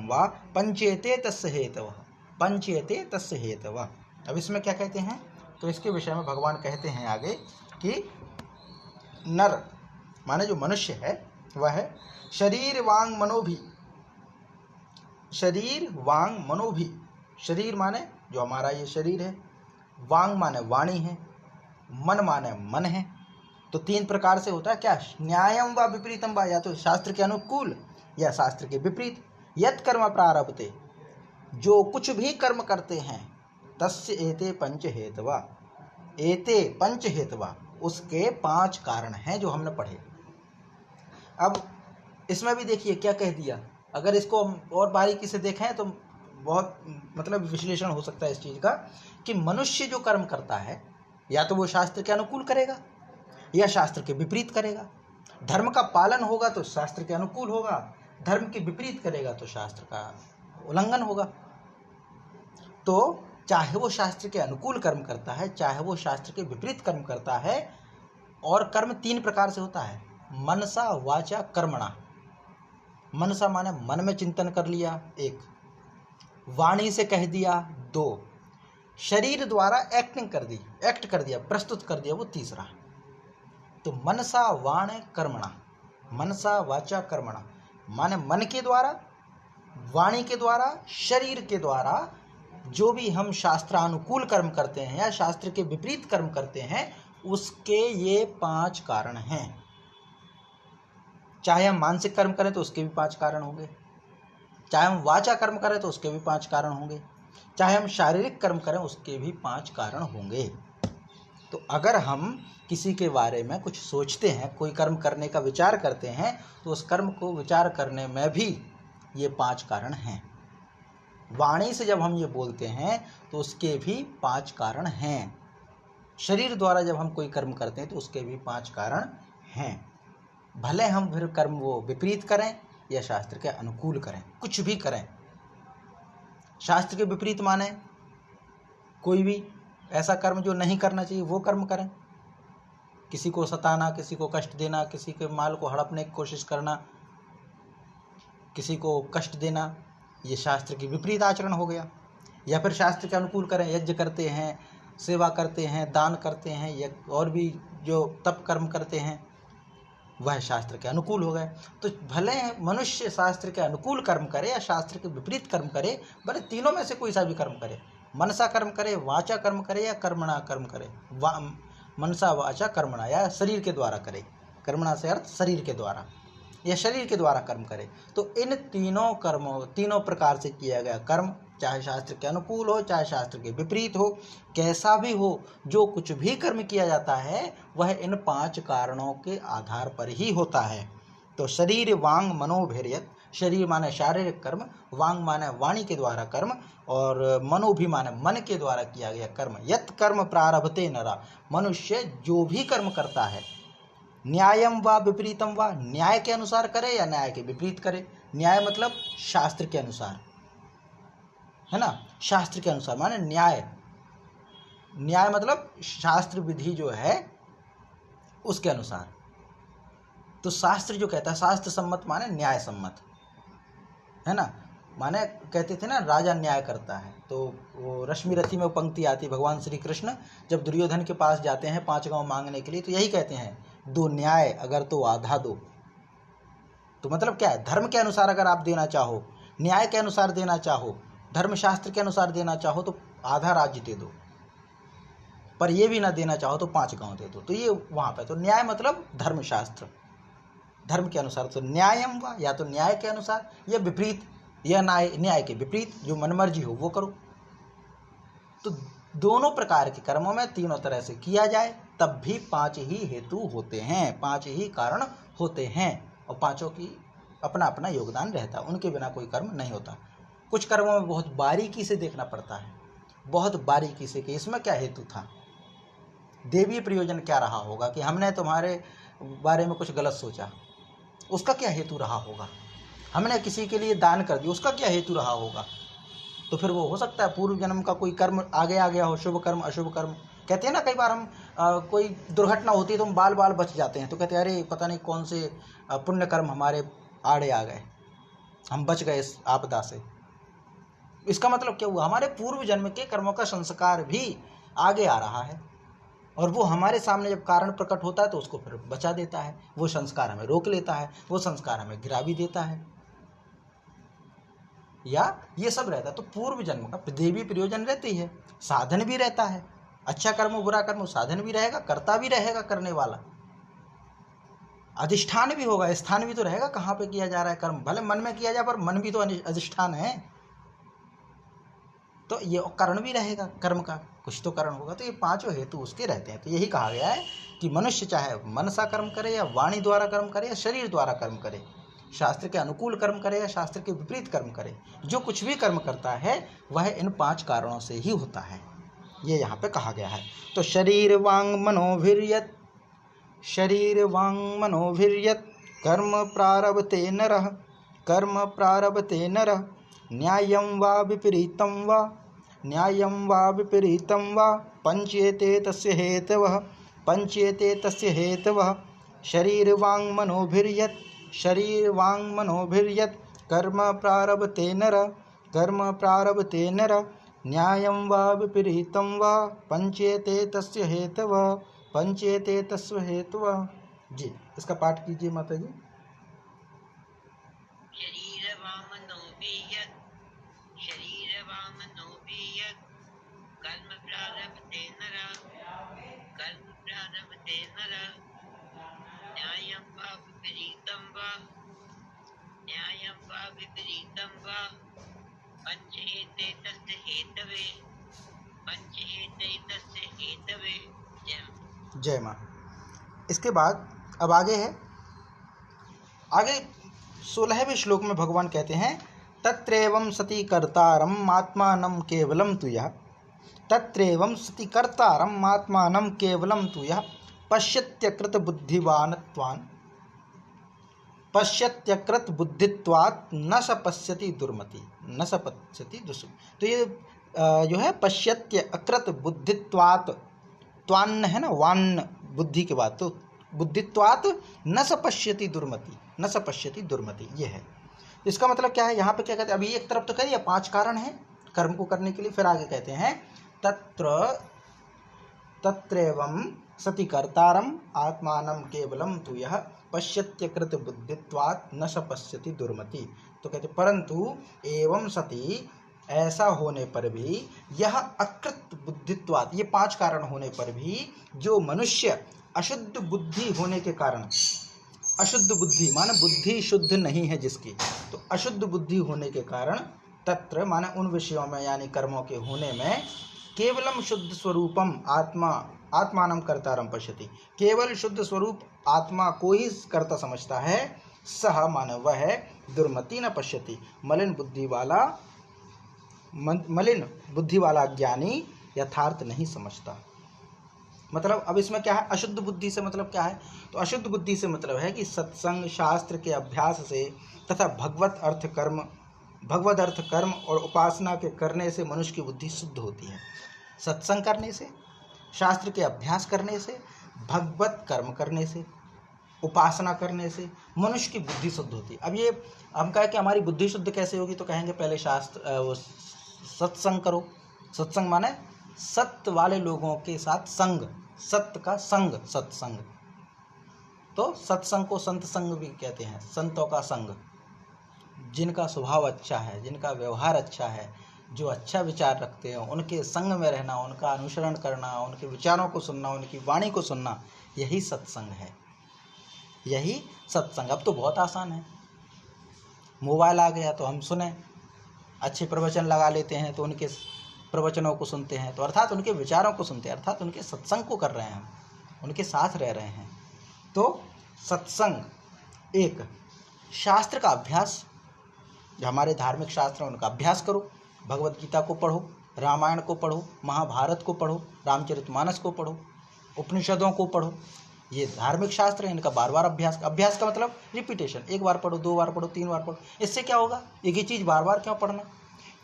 वा पंचेते तस्य हेतवः। अब इसमें क्या कहते हैं तो इसके विषय में भगवान कहते हैं आगे कि नर माने जो मनुष्य है वह शरीर वांग मनोभी, शरीर माने जो हमारा ये शरीर है, वांग माने वाणी है, मन माने मन है। तो 3 प्रकार से होता है क्या, न्यायम व विपरीतम वा, या तो शास्त्र के अनुकूल या शास्त्र के विपरीत। यत् कर्म प्रारभते, जो कुछ भी कर्म करते हैं, तस्य एते पंच हेतवा, उसके 5 कारण हैं जो हमने पढ़े। अब इसमें भी देखिए क्या कह दिया, अगर इसको हम और बारीकी से देखें तो बहुत मतलब विश्लेषण हो सकता है इस चीज़ का कि मनुष्य जो कर्म करता है या तो वो शास्त्र के अनुकूल करेगा या शास्त्र के विपरीत करेगा। धर्म का पालन होगा तो शास्त्र के अनुकूल होगा, धर्म के विपरीत करेगा तो शास्त्र का उल्लंघन होगा। तो चाहे वो शास्त्र के अनुकूल कर्म करता है, चाहे वो शास्त्र के विपरीत कर्म करता है, और कर्म 3 प्रकार से होता है, मनसा वाचा कर्मणा। मनसा माने मन में चिंतन कर लिया 1, वाणी से कह दिया 2, शरीर द्वारा एक्ट कर दिया, प्रस्तुत कर दिया वो 3। तो मनसा वाचा कर्मणा माने मन के द्वारा, वाणी के द्वारा, शरीर के द्वारा जो भी हम शास्त्रानुकूल कर्म करते हैं या शास्त्र के विपरीत कर्म करते हैं, उसके ये 5 कारण हैं। चाहे हम मानसिक कर्म करें तो उसके भी 5 कारण होंगे, चाहे हम वाचा कर्म करें तो उसके भी 5 कारण होंगे, चाहे हम शारीरिक कर्म करें उसके भी 5 कारण होंगे। तो अगर हम किसी के बारे में कुछ सोचते हैं, कोई कर्म करने का विचार करते हैं, तो उस कर्म को विचार करने में भी ये 5 कारण हैं। वाणी से जब हम ये बोलते हैं तो उसके भी 5 कारण हैं। शरीर द्वारा जब हम कोई कर्म करते हैं तो उसके भी 5 कारण हैं। भले हम फिर कर्म वो विपरीत करें या शास्त्र के अनुकूल करें, कुछ भी करें। शास्त्र के विपरीत माने कोई भी ऐसा कर्म जो नहीं करना चाहिए वो कर्म करें, किसी को सताना, किसी को कष्ट देना, किसी के माल को हड़पने की कोशिश करना, किसी को कष्ट देना, ये शास्त्र की विपरीत आचरण हो गया। या फिर शास्त्र के अनुकूल करें, यज्ञ करते हैं, सेवा करते हैं, दान करते हैं, या और भी जो तप कर्म करते हैं, वह शास्त्र के अनुकूल हो गए। तो भले मनुष्य शास्त्र के अनुकूल कर्म करे या शास्त्र के विपरीत कर्म करे, भले तीनों में से कोई सा भी कर्म करे, मनसा कर्म करे, वाचा कर्म करे या कर्मणा कर्म करे, मनसा वाचा कर्मणा या शरीर के द्वारा करे, कर्मणा से अर्थ शरीर के द्वारा या शरीर के द्वारा कर्म करे, तो इन तीनों प्रकार से किया गया कर्म, चाहे शास्त्र के अनुकूल हो चाहे शास्त्र के विपरीत हो, कैसा भी हो, जो कुछ भी कर्म किया जाता है वह इन 5 कारणों के आधार पर ही होता है। तो शरीर वांग मनोभिर्यत शरीर माने शारीरिक कर्म, वांग माने वाणी के द्वारा कर्म, और मनो भी माने मन के द्वारा किया गया कर्म। यत कर्म प्रारभते नरा, मनुष्य जो भी कर्म करता है, न्यायम व विपरीतम व, न्याय के अनुसार करे या न्याय के विपरीत करे। न्याय मतलब शास्त्र के अनुसार, है ना, शास्त्र के अनुसार माने न्याय, न्याय मतलब शास्त्र विधि जो है उसके अनुसार। तो शास्त्र जो कहता है, शास्त्र सम्मत माने न्याय सम्मत, है ना। माने कहते थे ना राजा न्याय करता है, तो वो रश्मि रथी में वो पंक्ति आती, भगवान श्री कृष्ण जब दुर्योधन के पास जाते हैं 5 गांव मांगने के लिए, तो यही कहते हैं, दो न्याय अगर तो आधा दो। तो मतलब क्या है, धर्म के अनुसार अगर आप देना चाहो, न्याय के अनुसार देना चाहो, धर्मशास्त्र के अनुसार देना चाहो तो आधा राज्य दे दो, पर ये भी ना देना चाहो तो 5 गांव दे दो। तो ये वहाँ पे तो न्याय मतलब धर्मशास्त्र, धर्म के अनुसार। तो न्यायम वा, या तो न्याय के अनुसार, या विपरीत, या न्याय के विपरीत, जो मनमर्जी हो वो करो। तो दोनों प्रकार के कर्मों में तीनों तरह से किया जाए तब भी 5 ही हेतु होते हैं, 5 ही कारण होते हैं, और 5 की अपना अपना योगदान रहता है, उनके बिना कोई कर्म नहीं होता। कुछ कर्मों में बहुत बारीकी से देखना पड़ता है, बहुत बारीकी से, कि इसमें क्या हेतु था, देवी प्रयोजन क्या रहा होगा, कि हमने तुम्हारे बारे में कुछ गलत सोचा, उसका क्या हेतु रहा होगा, हमने किसी के लिए दान कर दिया, उसका क्या हेतु रहा होगा। तो फिर वो हो सकता है पूर्व जन्म का कोई कर्म आगे आ गया हो, शुभ कर्म अशुभ कर्म। कहते हैं ना कई बार हम कोई दुर्घटना होती है तो हम बाल बाल बच जाते हैं, तो कहते हैं अरे पता नहीं कौन से पुण्य कर्म हमारे आड़े आ गए, हम बच गए इस आपदा से। इसका मतलब क्या हुआ, हमारे पूर्व जन्म के कर्मों का संस्कार भी आगे आ रहा है, और वो हमारे सामने जब कारण प्रकट होता है तो उसको फिर बचा देता है, वो संस्कार हमें रोक लेता है, वो संस्कार हमें गिरा भी देता है, या ये सब रहता है। तो पूर्व जन्म का देवी प्रयोजन रहती है, साधन भी रहता है, अच्छा कर्म बुरा कर्म साधन भी रहेगा, कर्ता भी रहेगा करने वाला, अधिष्ठान भी होगा, स्थान भी तो रहेगा कहाँ पे किया जा रहा है कर्म, भले मन में किया जाए पर मन भी तो अधिष्ठान है, तो ये कारण भी रहेगा कर्म का, कुछ तो कारण होगा। तो ये 5 हेतु उसके रहते हैं। तो यही कहा गया है कि मनुष्य चाहे मन सा कर्म करे, या वाणी द्वारा कर्म करे, या शरीर द्वारा कर्म करे, शास्त्र के अनुकूल कर्म करे या शास्त्र के विपरीत कर्म करे, जो कुछ भी कर्म करता है वह इन 5 कारणों से ही होता है, ये यहाँ पे कहा गया है। तो शरीर वांग मनोभिर्यत, शरीर वांग मनोभिर्यत कर्म प्रारभते नरः, कर्म प्रारभते नरः, न्यायं वा विपरीतं वा, न्यायं वा विपरीतं वा, पंचेते तस्य हेतवः, पंचेते तस्य हेतवः। शरीर वांग मनोभिर्यत, शरीर वांग मनोभिर्यत कर्म प्रारभते नरः, कर्म प्रारभते नरः, न्यायं वा विपरीतं वा, पंचेते तस्य हेतवः, पंचेते तस्य हेतवः। जी इसका पाठ कीजिए माता जी। कर्म प्रारभते नरः, कर्म प्रारभते नरः, न्यायं वा विपरीतं वा, न्यायं वा विपरीतं वा, पंचेते तस्य हेतवे, पंचेते तस्य हेतवे। जय माँ। इसके बाद अब आगे है, आगे 16वें श्लोक में भगवान कहते हैं, तत्रैवं सति कर्तारम् आत्मानं केवलं तु यः, तत्रैवं सति कर्तारम् आत्मानं केवलं तु यः, पश्यत्यकृत बुद्धिवानत्वान्, पश्यत्यकृत बुद्धित्वात् न स पश्यति दुर्मति, न स पश्यति दुष्मति। तो ये जो है पश्यत्यकृत बुद्धित्वात्, त्वान्न है ना, वान्न बुद्धि के बाद, तो बुद्धित्वात् न स पश्यति दुर्मति, न स पश्यति दुर्मति, ये है। इसका मतलब क्या है, यहाँ पे क्या कहते हैं, अभी एक तरफ तो कहिए 5 कारण हैं कर्म को करने के लिए, फिर आगे कहते हैं तत्रैवं सति कर्तारम् आत्मानं केवलं तु यः, पश्यत्यकृत बुद्धित्वात् न स पश्यति दुर्मति। तो कहते परंतु एवं सति, ऐसा होने पर भी, यह अकृत बुद्धित्वात्, ये 5 कारण होने पर भी, जो मनुष्य अशुद्ध बुद्धि होने के कारण, अशुद्ध बुद्धि माने बुद्धि शुद्ध नहीं है जिसकी, तो अशुद्ध बुद्धि होने के कारण, तत्र माने उन विषयों में यानी कर्मों के होने में, केवलम शुद्ध स्वरूपम आत्मा, आत्मानं कर्तारं पश्यति, केवल शुद्ध स्वरूप आत्मा को ही कर्ता समझता है, सह माने वह दुर्मति न पश्यति। मलिन बुद्धि वाला ज्ञानी यथार्थ नहीं समझता। मतलब अब इसमें क्या है, अशुद्ध बुद्धि से मतलब क्या है, तो अशुद्ध बुद्धि से मतलब है कि सत्संग शास्त्र के अभ्यास से तथा भगवत अर्थ कर्म और उपासना के करने से मनुष्य की बुद्धि शुद्ध होती है। सत्संग करने से, शास्त्र के अभ्यास करने से, भगवत कर्म करने से, उपासना करने से मनुष्य की बुद्धि शुद्ध होती है। अब ये हम कहें कि हमारी बुद्धि शुद्ध कैसे होगी, तो कहेंगे पहले सत्संग करो। सत्संग माने सत्य वाले लोगों के साथ संग, सत्य का संग, सत्संग। तो सत्संग को संत संग भी कहते हैं, संतों का संग, जिनका स्वभाव अच्छा है, जिनका व्यवहार अच्छा है, जो अच्छा विचार रखते हैं, उनके संग में रहना, उनका अनुसरण करना, उनके विचारों को सुनना, उनकी वाणी को सुनना, यही सत्संग है, यही सत्संग। अब तो बहुत आसान है, मोबाइल आ गया तो हम सुने, अच्छे प्रवचन लगा लेते हैं तो उनके प्रवचनों को सुनते हैं, तो अर्थात उनके विचारों को सुनते हैं, अर्थात उनके सत्संग को कर रहे हैं, हम उनके साथ रह रहे हैं। तो सत्संग एक, शास्त्र का अभ्यास, जो हमारे धार्मिक शास्त्र हैं उनका अभ्यास करो, भगवत गीता को पढ़ो, रामायण को पढ़ो, महाभारत को पढ़ो, रामचरितमानस को पढ़ो, उपनिषदों को पढ़ो, ये धार्मिक शास्त्र है, इनका बार बार अभ्यास का मतलब रिपीटेशन, एक बार पढ़ो, 2 बार पढ़ो, 3 बार पढ़ो। इससे क्या होगा, एक ही चीज़ बार बार क्यों पढ़ना,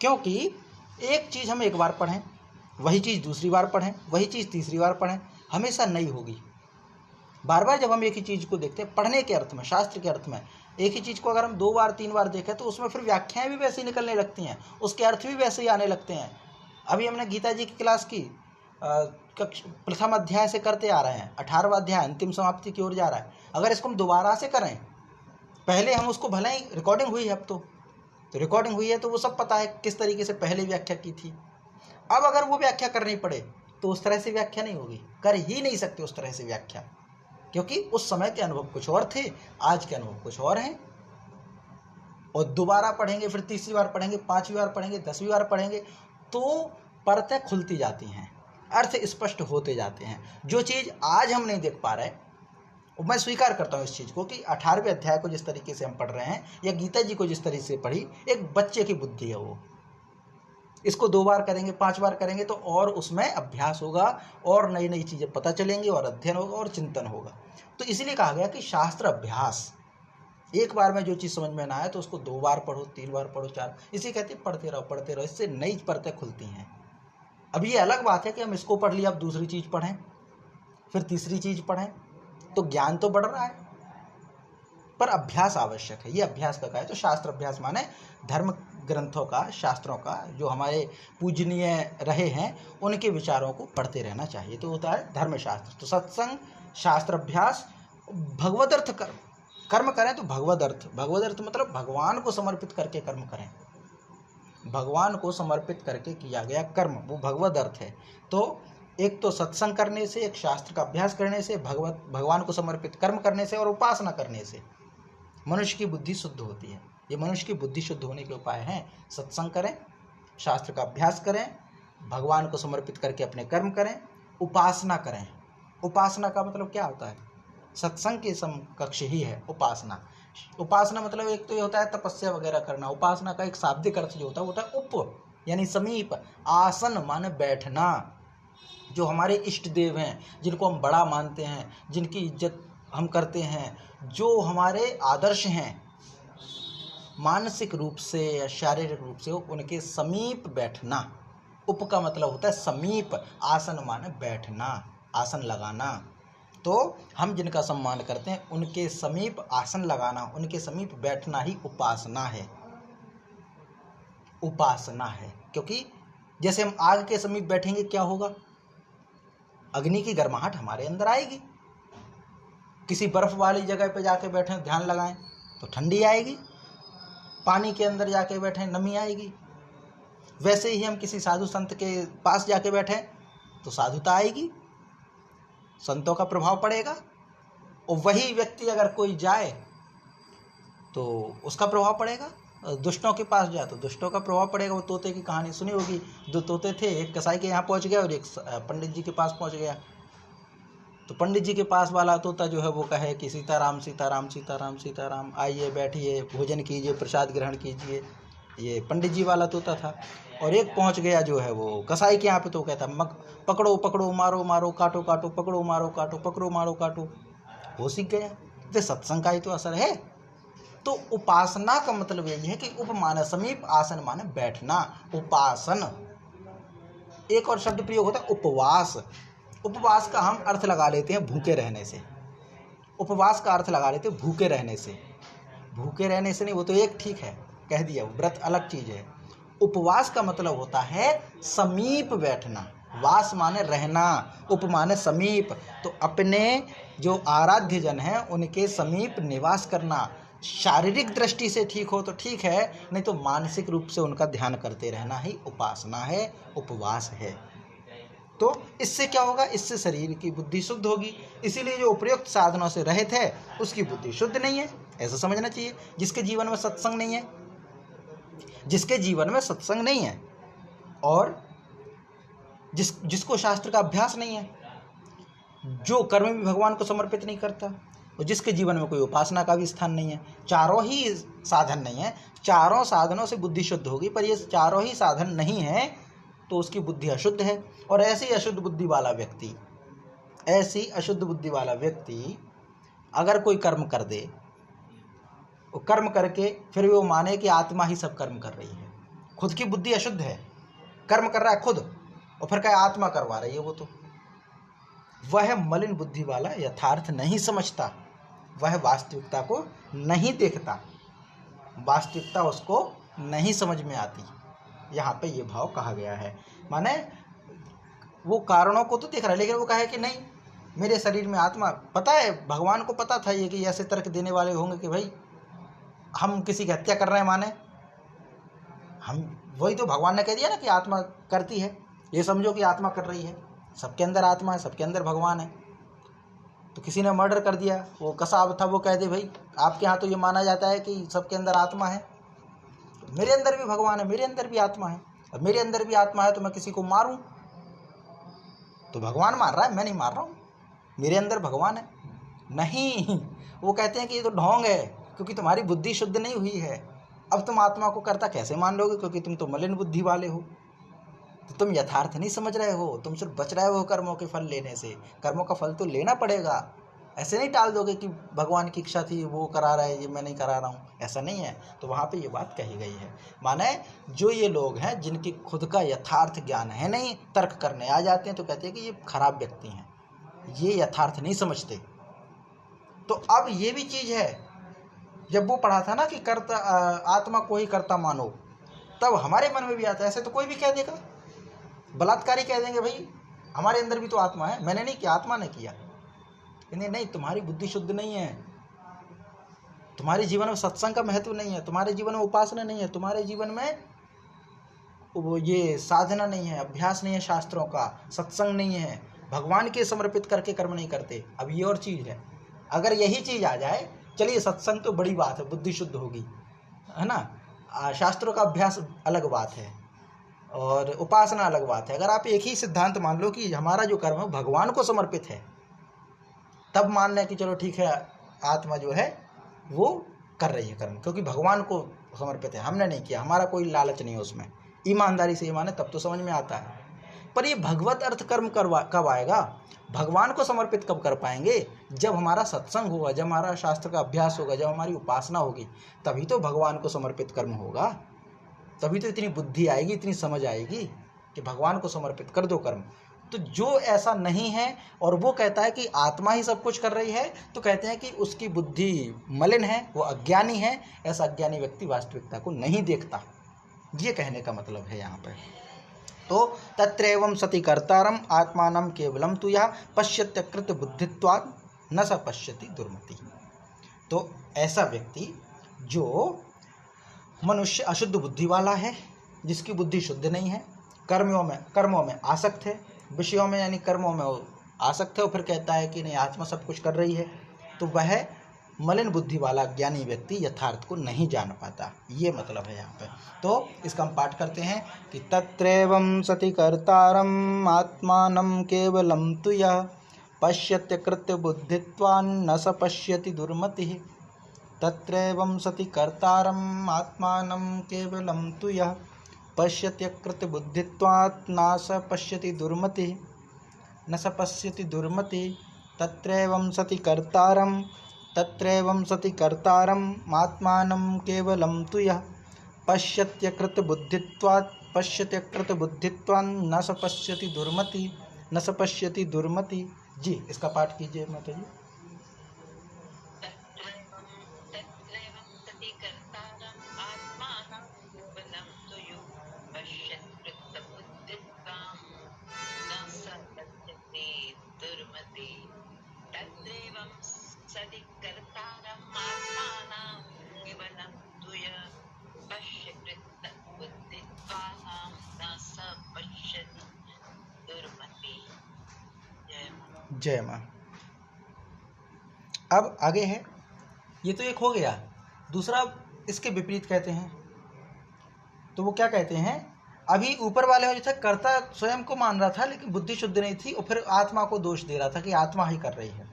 क्योंकि एक चीज़ हम एक बार पढ़ें, वही चीज़ दूसरी बार पढ़ें, वही चीज़ तीसरी बार पढ़ें, हमेशा नई होगी। बार बार जब हम एक ही चीज़ को देखते हैं, पढ़ने के अर्थ में, शास्त्र के अर्थ में, एक ही चीज़ को अगर हम 2 बार 3 बार देखें तो उसमें फिर व्याख्याएं भी वैसी निकलने लगती हैं, उसके अर्थ भी वैसे ही आने लगते हैं। अभी हमने गीता जी की क्लास की, प्रथम अध्याय से करते आ रहे हैं, 18वां अध्याय अंतिम समाप्ति की ओर जा रहा है। अगर इसको हम दोबारा से करें, पहले हम उसको, भले ही रिकॉर्डिंग हुई है, अब तो रिकॉर्डिंग हुई है तो वो सब पता है किस तरीके से पहले व्याख्या की थी। अब अगर वो व्याख्या करनी पड़े तो उस तरह से व्याख्या नहीं होगी, कर ही नहीं सकते उस तरह से व्याख्या, क्योंकि उस समय के अनुभव कुछ और थे, आज के अनुभव कुछ और हैं। और दोबारा पढ़ेंगे, फिर तीसरी बार पढ़ेंगे, 5वीं बार पढ़ेंगे, 10वीं बार पढ़ेंगे, तो परतें खुलती जाती हैं, अर्थ स्पष्ट होते जाते हैं। जो चीज़ आज हम नहीं देख पा रहे, मैं स्वीकार करता हूँ इस चीज़ को कि 18वें अध्याय को जिस तरीके से हम पढ़ रहे हैं, या गीता जी को जिस तरीके से पढ़ी, एक बच्चे की बुद्धि है वो। इसको 2 बार करेंगे, 5 बार करेंगे तो और उसमें अभ्यास होगा, और नई नई चीज़ें पता चलेंगी, और अध्ययन होगा, और चिंतन होगा। तो इसीलिए कहा गया कि शास्त्र अभ्यास, एक बार में जो चीज़ समझ में ना आए तो उसको 2 बार पढ़ो, 3 बार पढ़ो, 4, इसी कहते पढ़ते रहो, इससे नई परतें खुलती हैं। अब ये अलग बात है कि हम इसको पढ़ लिया, अब दूसरी चीज़ पढ़ें, फिर तीसरी चीज़ पढ़ें, तो ज्ञान तो बढ़ रहा है, पर अभ्यास आवश्यक है। ये अभ्यास का है, तो शास्त्र अभ्यास माने धर्म ग्रंथों का, शास्त्रों का, जो हमारे पूजनीय रहे हैं उनके विचारों को पढ़ते रहना चाहिए, तो होता है धर्मशास्त्र। तो सत्संग, शास्त्र अभ्यास, भगवद अर्थ कर्म करें, तो भगवद अर्थ मतलब भगवान को समर्पित करके कर्म करें, भगवान को समर्पित करके किया गया कर्म, वो भगवद अर्थ है। तो एक तो सत्संग करने से, एक शास्त्र का अभ्यास करने से, भगवान को समर्पित कर्म करने से और उपासना करने से मनुष्य की बुद्धि शुद्ध होती है। ये मनुष्य की बुद्धि शुद्ध होने के उपाय हैं। सत्संग करें, शास्त्र का अभ्यास करें, भगवान को समर्पित करके अपने कर्म करें, उपासना करें। उपासना का मतलब क्या होता है, सत्संग के समकक्ष ही है उपासना। उपासना मतलब एक तो ये होता है तपस्या वगैरह करना, उपासना का एक शाब्दिक अर्थ जो होता है वो होता है उप, यानी समीप, आसन माने बैठना। जो हमारे इष्ट देव हैं, जिनको हम बड़ा मानते हैं, जिनकी इज्जत हम करते हैं, जो हमारे आदर्श हैं मानसिक रूप से या शारीरिक रूप से, उनके समीप बैठना। उप का मतलब होता है समीप, आसन माने बैठना, आसन लगाना। तो हम जिनका सम्मान करते हैं उनके समीप आसन लगाना, उनके समीप बैठना ही उपासना है, उपासना है। क्योंकि जैसे हम आग के समीप बैठेंगे क्या होगा, अग्नि की गर्माहट हमारे अंदर आएगी। किसी बर्फ वाली जगह पे जाके बैठें, ध्यान लगाएं तो ठंडी आएगी, पानी के अंदर जाके बैठें नमी आएगी। वैसे ही हम किसी साधु संत के पास जाके बैठें तो साधुता आएगी, संतों का प्रभाव पड़ेगा। और वही व्यक्ति अगर कोई जाए तो उसका प्रभाव पड़ेगा, दुष्टों के पास जाए तो दुष्टों का प्रभाव पड़ेगा। वो तोते की कहानी सुनी होगी, 2 तोते थे, एक कसाई के यहाँ पहुँच गया और एक पंडित जी के पास पहुँच गया। तो पंडित जी के पास वाला तोता जो है वो कहे कि सीताराम सीताराम सीताराम सीताराम, आइए बैठिए, भोजन कीजिए, प्रसाद ग्रहण कीजिए, ये पंडित जी वाला तोता था। और एक पहुंच गया जो है वो कसाई के यहाँ पे, तो कहता मग पकड़ो पकड़ो मारो मारो काटो काटो, पकड़ो मारो काटो, पकड़ो मारो काटो, वो सीख गया। तो सत्संग का ही तो असर है। तो उपासना का मतलब यही है कि उप माने समीप, आसन माने बैठना, उपासन। एक और शब्द प्रयोग होता है उपवास। उपवास का हम अर्थ लगा लेते हैं भूखे रहने से। उपवास का अर्थ लगा लेते हैं भूखे रहने से। भूखे रहने से नहीं, वो तो एक ठीक है, कह दिया, व्रत अलग चीज है। उपवास का मतलब होता है समीप बैठना। वास माने रहना, उप माने समीप। तो अपने जो आराध्य जन हैं उनके समीप निवास करना। शारीरिक दृष्टि से ठीक हो तो ठीक है, नहीं तो मानसिक रूप से उनका ध्यान करते रहना ही उपासना है, उपवास है। तो इससे क्या होगा, इससे शरीर की बुद्धि शुद्ध होगी। इसीलिए जो उपयुक्त साधनों से रहित है उसकी बुद्धि शुद्ध नहीं है, ऐसा समझना चाहिए। जिसके जीवन में सत्संग नहीं है, जिसके जीवन में सत्संग नहीं है, और जिसको शास्त्र का अभ्यास नहीं है, जो कर्म भी भगवान को समर्पित नहीं करता, और जिसके जीवन में कोई उपासना का भी स्थान नहीं है, चारों ही साधन नहीं है। चारों साधनों से बुद्धि शुद्ध होगी, पर ये चारों ही साधन नहीं है तो उसकी बुद्धि अशुद्ध है। और ऐसी अशुद्ध बुद्धि वाला व्यक्ति अगर कोई कर्म कर दे, वो कर्म करके फिर वो माने कि आत्मा ही सब कर्म कर रही है, खुद की बुद्धि अशुद्ध है, कर्म कर रहा है खुद और फिर कहे आत्मा करवा रही है, वो तो वह मलिन बुद्धि वाला यथार्थ नहीं समझता, वह वास्तविकता को नहीं देखता, वास्तविकता उसको नहीं समझ में आती। यहाँ पे ये भाव कहा गया है। माने वो कारणों को तो देख रहा है, लेकिन वो कहे कि नहीं, मेरे शरीर में आत्मा, पता है भगवान को पता था ये कि ऐसे तर्क देने वाले होंगे कि भाई हम किसी की हत्या कर रहे हैं, माने हम, वही तो भगवान ने कह दिया ना कि आत्मा करती है, ये समझो कि आत्मा कर रही है, सबके अंदर आत्मा है, सबके अंदर भगवान है। तो किसी ने मर्डर कर दिया, वो कसाब था, वो कह दे भाई आपके यहाँ तो ये माना जाता है कि सबके अंदर आत्मा है, तो मेरे अंदर भी भगवान है, मेरे अंदर भी आत्मा है, और मेरे अंदर भी आत्मा है तो मैं किसी को मारूं तो भगवान मार रहा है, मैं नहीं मार रहा हूँ, मेरे अंदर भगवान है। नहीं, वो कहते हैं कि ये तो ढोंग है, क्योंकि तुम्हारी बुद्धि शुद्ध नहीं हुई है। अब तुम आत्मा को करता कैसे मान लोगे, क्योंकि तुम तो मलिन बुद्धि वाले हो, तो तुम यथार्थ नहीं समझ रहे हो, तुम सिर्फ बच रहे हो कर्मों के फल लेने से। कर्मों का फल तो लेना पड़ेगा, ऐसे नहीं टाल दोगे कि भगवान की इच्छा थी वो करा रहा है, ये मैं नहीं करा रहा हूँ, ऐसा नहीं है। तो वहाँ पे ये बात कही गई है। माने जो ये लोग हैं जिनकी खुद का यथार्थ ज्ञान है नहीं, तर्क करने आ जाते हैं, तो कहते हैं कि ये खराब व्यक्ति हैं, ये यथार्थ नहीं समझते। तो अब ये भी चीज़ है, जब वो पढ़ा था ना कि कर्ता, आत्मा को ही कर्ता मानो, तब हमारे मन में भी आता है। ऐसे तो कोई भी कह देगा, बलात्कारी कह देंगे भाई हमारे अंदर भी तो आत्मा है, मैंने नहीं किया, आत्मा ने किया। नहीं, तुम्हारी बुद्धि शुद्ध नहीं है, तुम्हारे जीवन में सत्संग का महत्व नहीं है, तुम्हारे जीवन में उपासना नहीं है, तुम्हारे जीवन में वो ये साधना नहीं है, अभ्यास नहीं है, शास्त्रों का सत्संग नहीं है, भगवान के समर्पित करके कर्म नहीं करते। अब ये और चीज़ है, अगर यही चीज़ आ जाए, चलिए सत्संग तो बड़ी बात है, बुद्धि शुद्ध होगी, है ना, शास्त्रों का अभ्यास अलग बात है और उपासना अलग बात है। अगर आप एक ही सिद्धांत मान लो कि हमारा जो कर्म है भगवान को समर्पित है, तब मान लें कि चलो ठीक है, आत्मा जो है वो कर रही है कर्म, क्योंकि भगवान को समर्पित है, हमने नहीं किया, हमारा कोई लालच नहीं है उसमें, ईमानदारी से ये माने तब तो समझ में आता है। पर ये भगवत अर्थ कर्म कब आएगा, भगवान को समर्पित कब कर पाएंगे, जब हमारा सत्संग होगा, जब हमारा शास्त्र का अभ्यास होगा, जब हमारी उपासना होगी, तभी तो भगवान को समर्पित कर्म होगा, तभी तो इतनी बुद्धि आएगी, इतनी समझ आएगी कि भगवान को समर्पित कर दो कर्म। तो जो ऐसा नहीं है और वो कहता है कि आत्मा ही सब कुछ कर रही है, तो कहते हैं कि उसकी बुद्धि मलिन है, वो अज्ञानी है। ऐसा अज्ञानी व्यक्ति वास्तविकता को नहीं देखता, ये कहने का मतलब है यहाँ पर। तो तत्रैवं सति कर्तारम आत्मानं केवलम तु यः पश्यत्यकृत बुद्धित्वात् न स पश्यति दुर्मति। तो ऐसा व्यक्ति जो मनुष्य अशुद्ध बुद्धि वाला है, जिसकी बुद्धि शुद्ध नहीं है, कर्मों में आसक्त है, विषयों में यानी कर्मों में आसक्त है, और फिर कहता है कि नहीं आत्मा सब कुछ कर रही है, तो वह मलिन बुद्धि वाला ज्ञानी व्यक्ति यथार्थ को नहीं जान पाता, ये मतलब है यहाँ पे। तो इसका हम पाठ करते हैं कि तत्रैवं सति कर्तारम आत्मानं केवलं तु यः पश्यत्य कृत्य बुद्धित्वान्न स पश्यति दुर्मतिः तत्रैवं सति कर्तारम् आत्मानं केवलं तु यः पश्यत्य कृत्य बुद्धित्वात् न स पश्यति दुर्मतिः न स पश्यति दुर्मतिः तत्रैवं सति कर्तारम् आत्मानं केवलं तु यः पश्यत्य कृत्य बुद्धित्वान् न स पश्यति दुर्मति। जी, इसका पाठ कीजिए माता जी। जय माँ। अब आगे है, ये तो एक हो गया, दूसरा इसके विपरीत कहते हैं। तो वो क्या कहते हैं, अभी ऊपर वाले में जो था कर्ता स्वयं को मान रहा था लेकिन बुद्धि शुद्ध नहीं थी और फिर आत्मा को दोष दे रहा था कि आत्मा ही कर रही है,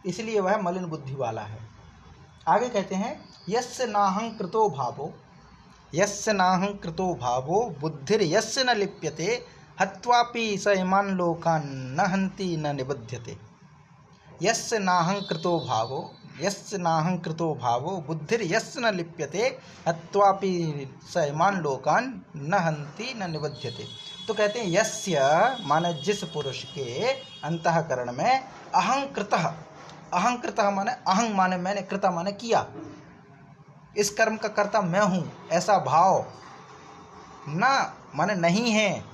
इसलिए वह मलिन बुद्धि वाला है। आगे कहते हैं यस्य नाहं कृतो भावो बुद्धिर्यस्य न लिप्यते हत्वापि स इमान् लोकान् न हन्ति न निबध्यते। यस्य नाहं कृतो भावो बुद्धिर्यस्य न लिप्यते हत्वापि स इमान् लोकान् न हन्ति न निबध्यते। तो कहते हैं यस्य माने जिस पुरुष के अंतःकरण में अहंकृतः माने अहं माने मैंने, कृता माने किया, इस कर्म का कर्ता मैं हूँ ऐसा भाव, न माने नहीं है,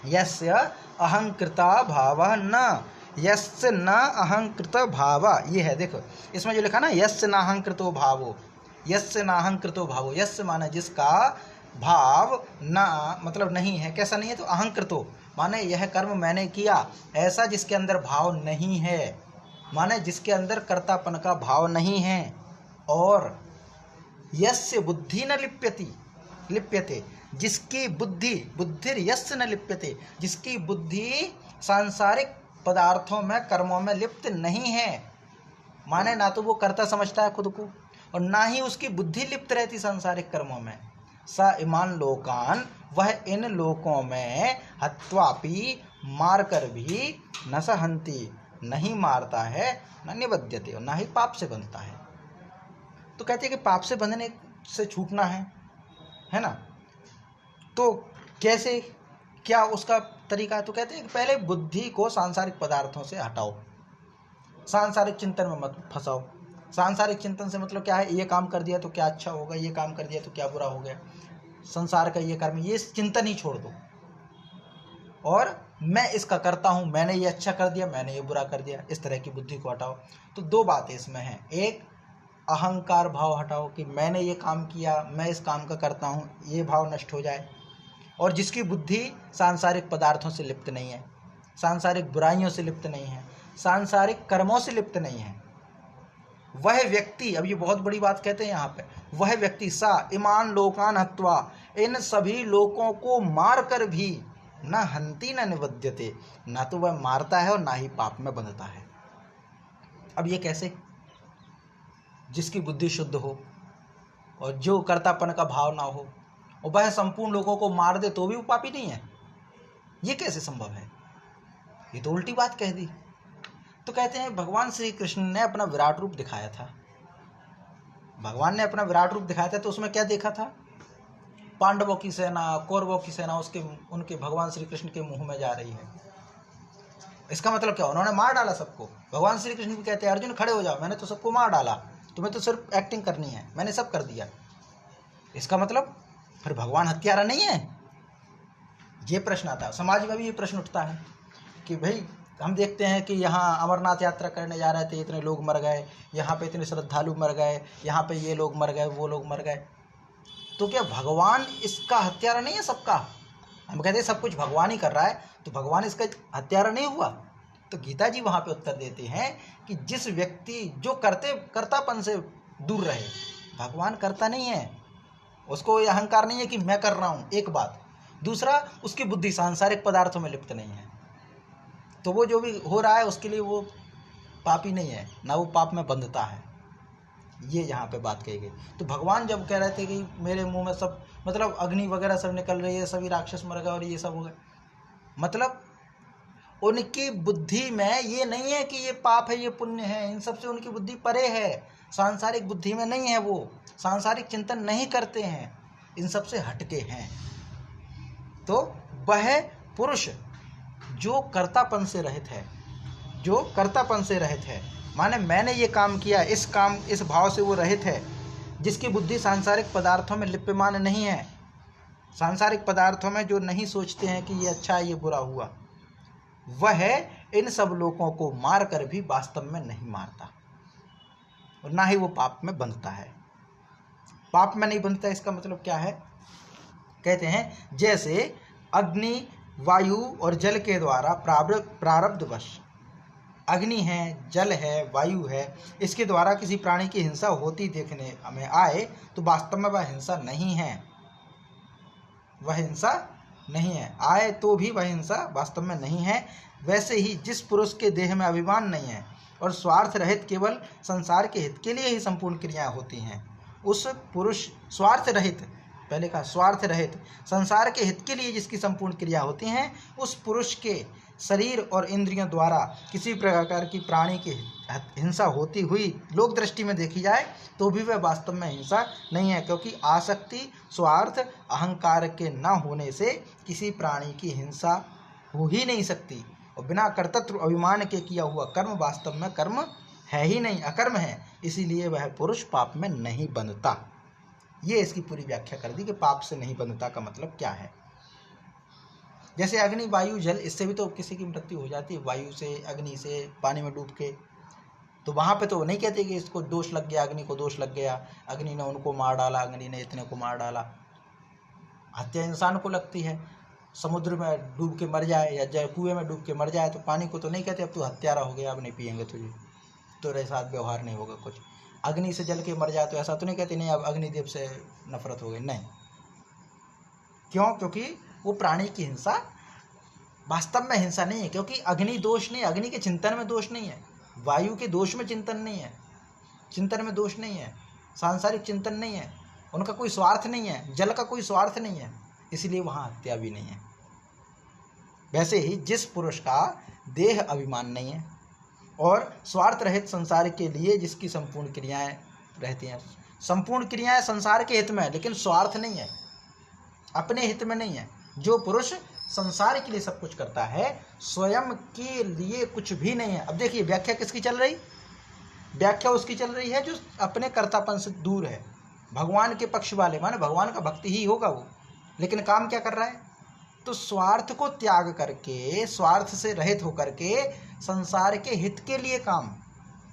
यस्य अहंकृता भावः न, यस्य न अहंकृत भाव, ये है देखो इसमें जो लिखा ना यस्य नाहंकृतो भावो, यस्य नाहंकृतो भावो, यस्य माने जिसका, भाव न मतलब नहीं है, कैसा नहीं है, तो अहंकृतो माने यह कर्म मैंने किया, ऐसा जिसके अंदर भाव नहीं है, माने जिसके अंदर कर्तापन का भाव नहीं है। और यस्य बुद्धि न लिप्यते, जिसकी बुद्धिर यस्य न लिप्यते, जिसकी बुद्धि सांसारिक पदार्थों में कर्मों में लिप्त नहीं है, माने ना तो वो कर्ता समझता है खुद को और ना ही उसकी बुद्धि लिप्त रहती सांसारिक कर्मों में। स इमान लोकान, वह इन लोकों में हत्वापि मार कर भी न सहंती, नहीं मारता है, न निबध्यते, और ना ही पाप से बंधता है। तो कहते हैं कि पाप से बंधने से छूटना है ना, तो कैसे, क्या उसका तरीका है? तो कहते हैं कि पहले बुद्धि को सांसारिक पदार्थों से हटाओ, सांसारिक चिंतन में मत फंसाओ। सांसारिक चिंतन से मतलब क्या है, ये काम कर दिया तो क्या अच्छा होगा, ये काम कर दिया तो क्या बुरा हो गया, संसार का ये कर्म, ये चिंतन ही छोड़ दो, और मैं इसका करता हूँ, मैंने ये अच्छा कर दिया, मैंने ये बुरा कर दिया, इस तरह की बुद्धि को हटाओ। तो दो बातें इसमें हैं, एक अहंकार भाव हटाओ कि मैंने ये काम किया, मैं इस काम का करता हूँ, ये भाव नष्ट हो जाए। और जिसकी बुद्धि सांसारिक पदार्थों से लिप्त नहीं है, सांसारिक बुराइयों से लिप्त नहीं है, सांसारिक कर्मों से लिप्त नहीं है, वह व्यक्ति, अब ये बहुत बड़ी बात कहते हैं यहाँ पे, वह व्यक्ति सा इमान लोकान हत्वा, इन सभी लोगों को मार कर भी न हंति न निबध्यते, ना तो वह मारता है और ना ही पाप में बंधता है। अब ये कैसे? जिसकी बुद्धि शुद्ध हो और जो कर्तापन का भाव ना हो, और वह संपूर्ण लोगों को मार दे तो भी वो पापी नहीं है, ये कैसे संभव है? ये तो उल्टी बात कह दी। तो कहते हैं भगवान श्री कृष्ण ने अपना विराट रूप दिखाया था, भगवान ने अपना विराट रूप दिखाया था, तो उसमें क्या देखा था? पांडवों की सेना, कौरवों की सेना उनके भगवान श्री कृष्ण के मुंह में जा रही है। इसका मतलब क्या? उन्होंने मार डाला सबको। भगवान श्री कृष्ण भी कहते हैं अर्जुन खड़े हो जाओ, मैंने तो सबको मार डाला, तुम्हें तो सिर्फ एक्टिंग करनी है, मैंने सब कर दिया। इसका मतलब फिर भगवान हत्यारा नहीं है? ये प्रश्न आता है, समाज में भी ये प्रश्न उठता है कि भाई हम देखते हैं कि यहाँ अमरनाथ यात्रा करने जा रहे थे, इतने लोग मर गए, यहाँ पे इतने श्रद्धालु मर गए, यहाँ पे ये लोग मर गए, वो लोग मर गए, तो क्या भगवान इसका हत्यारा नहीं है सबका? हम कहते हैं सब कुछ भगवान ही कर रहा है, तो भगवान इसका हत्यारा नहीं हुआ? तो गीता जी वहाँ पे उत्तर देते हैं कि जिस व्यक्ति जो कर्तापन से दूर रहे, भगवान करता नहीं है, उसको ये अहंकार नहीं है कि मैं कर रहा हूँ, एक बात। दूसरा, उसकी बुद्धि सांसारिक पदार्थों में लिप्त नहीं है, तो वो जो भी हो रहा है उसके लिए वो पापी नहीं है, ना वो पाप में बंधता है। ये यहाँ पे बात कही गई। तो भगवान जब कह रहे थे कि मेरे मुंह में सब मतलब अग्नि वगैरह सब निकल रही है, सभी राक्षस मर गए और ये सब हो गए, मतलब उनकी बुद्धि में ये नहीं है कि ये पाप है ये पुण्य है, इन सब से उनकी बुद्धि परे है, सांसारिक बुद्धि में नहीं है, वो सांसारिक चिंतन नहीं करते हैं, इन सब से हटके हैं। तो वह पुरुष जो कर्तापन से रहित है, जो कर्तापन से रहित है, माने मैंने ये काम किया, इस भाव से वो रहित है, जिसकी बुद्धि सांसारिक पदार्थों में लिप्यमान नहीं है, सांसारिक पदार्थों में जो नहीं सोचते हैं कि ये अच्छा है ये बुरा हुआ, वह इन सब लोगों को मार कर भी वास्तव में नहीं मारता और ना ही वो पाप में बंधता है। पाप में नहीं बंधता इसका मतलब क्या है? कहते हैं जैसे अग्नि, वायु और जल के द्वारा प्रारब्धवश, अग्नि है, जल है, वायु है, इसके द्वारा किसी प्राणी की हिंसा होती देखने में आए तो वास्तव में वह हिंसा नहीं है, वह हिंसा नहीं है, आए तो भी वह हिंसा वास्तव में नहीं है। वैसे ही जिस पुरुष के देह में अभिमान नहीं है और स्वार्थ रहित केवल संसार के हित के लिए ही संपूर्ण क्रियाएं होती हैं, उस पुरुष स्वार्थ रहित, पहले कहा स्वार्थ रहित, संसार के हित के लिए जिसकी संपूर्ण क्रिया होती हैं, उस पुरुष के शरीर और इंद्रियों द्वारा किसी प्रकार की प्राणी की हिंसा होती हुई लोक दृष्टि में देखी जाए तो भी वह वास्तव में हिंसा नहीं है, क्योंकि आसक्ति, स्वार्थ, अहंकार के न होने से किसी प्राणी की हिंसा हो ही नहीं सकती, और बिना कर्तृत्व अभिमान के किया हुआ कर्म वास्तव में कर्म है ही नहीं, अकर्म है, इसीलिए वह पुरुष पाप में नहीं बंधता। ये इसकी पूरी व्याख्या कर दी कि पाप से नहीं बंधता का मतलब क्या है। जैसे अग्नि, वायु, जल, इससे भी तो किसी की मृत्यु हो जाती है, वायु से, अग्नि से, पानी में डूब के, तो वहाँ पे तो नहीं कहते कि इसको दोष लग गया, अग्नि को दोष लग गया, अग्नि ने उनको मार डाला, अग्नि ने इतने को मार डाला। हत्या इंसान को लगती है, समुद्र में डूब के मर जाए या कुएं में डूब के मर जाए तो पानी को तो नहीं कहते अब तू हत्यारा हो गया, अब नहीं पियेंगे तुझे, तेरे साथ व्यवहार नहीं होगा कुछ। अग्नि से जल के मर जाए तो ऐसा तो नहीं कहते नहीं अब अग्निदेव से नफरत हो गई, नहीं। क्यों? क्योंकि वो प्राणी की हिंसा वास्तव में हिंसा नहीं है, क्योंकि अग्नि दोष नहीं, अग्नि के चिंतन में दोष नहीं है, वायु के दोष में चिंतन नहीं है, चिंतन में दोष नहीं है, सांसारिक चिंतन नहीं है, उनका कोई स्वार्थ नहीं है, जल का कोई स्वार्थ नहीं है, इसलिए वहाँ हत्या भी नहीं है। वैसे ही जिस पुरुष का देह अभिमान नहीं है और स्वार्थ रहित संसार के लिए जिसकी संपूर्ण क्रियाएं रहती हैं, संपूर्ण क्रियाएं संसार के हित में है लेकिन स्वार्थ नहीं है, अपने हित में नहीं है, जो पुरुष संसार के लिए सब कुछ करता है, स्वयं के लिए कुछ भी नहीं है। अब देखिए व्याख्या किसकी चल रही? व्याख्या उसकी चल रही है जो अपने कर्तापन से दूर है, भगवान के पक्ष वाले, माने भगवान का भक्ति ही होगा वो, लेकिन काम क्या कर रहा है? तो स्वार्थ को त्याग करके, स्वार्थ से रहित होकर के संसार के हित के लिए काम।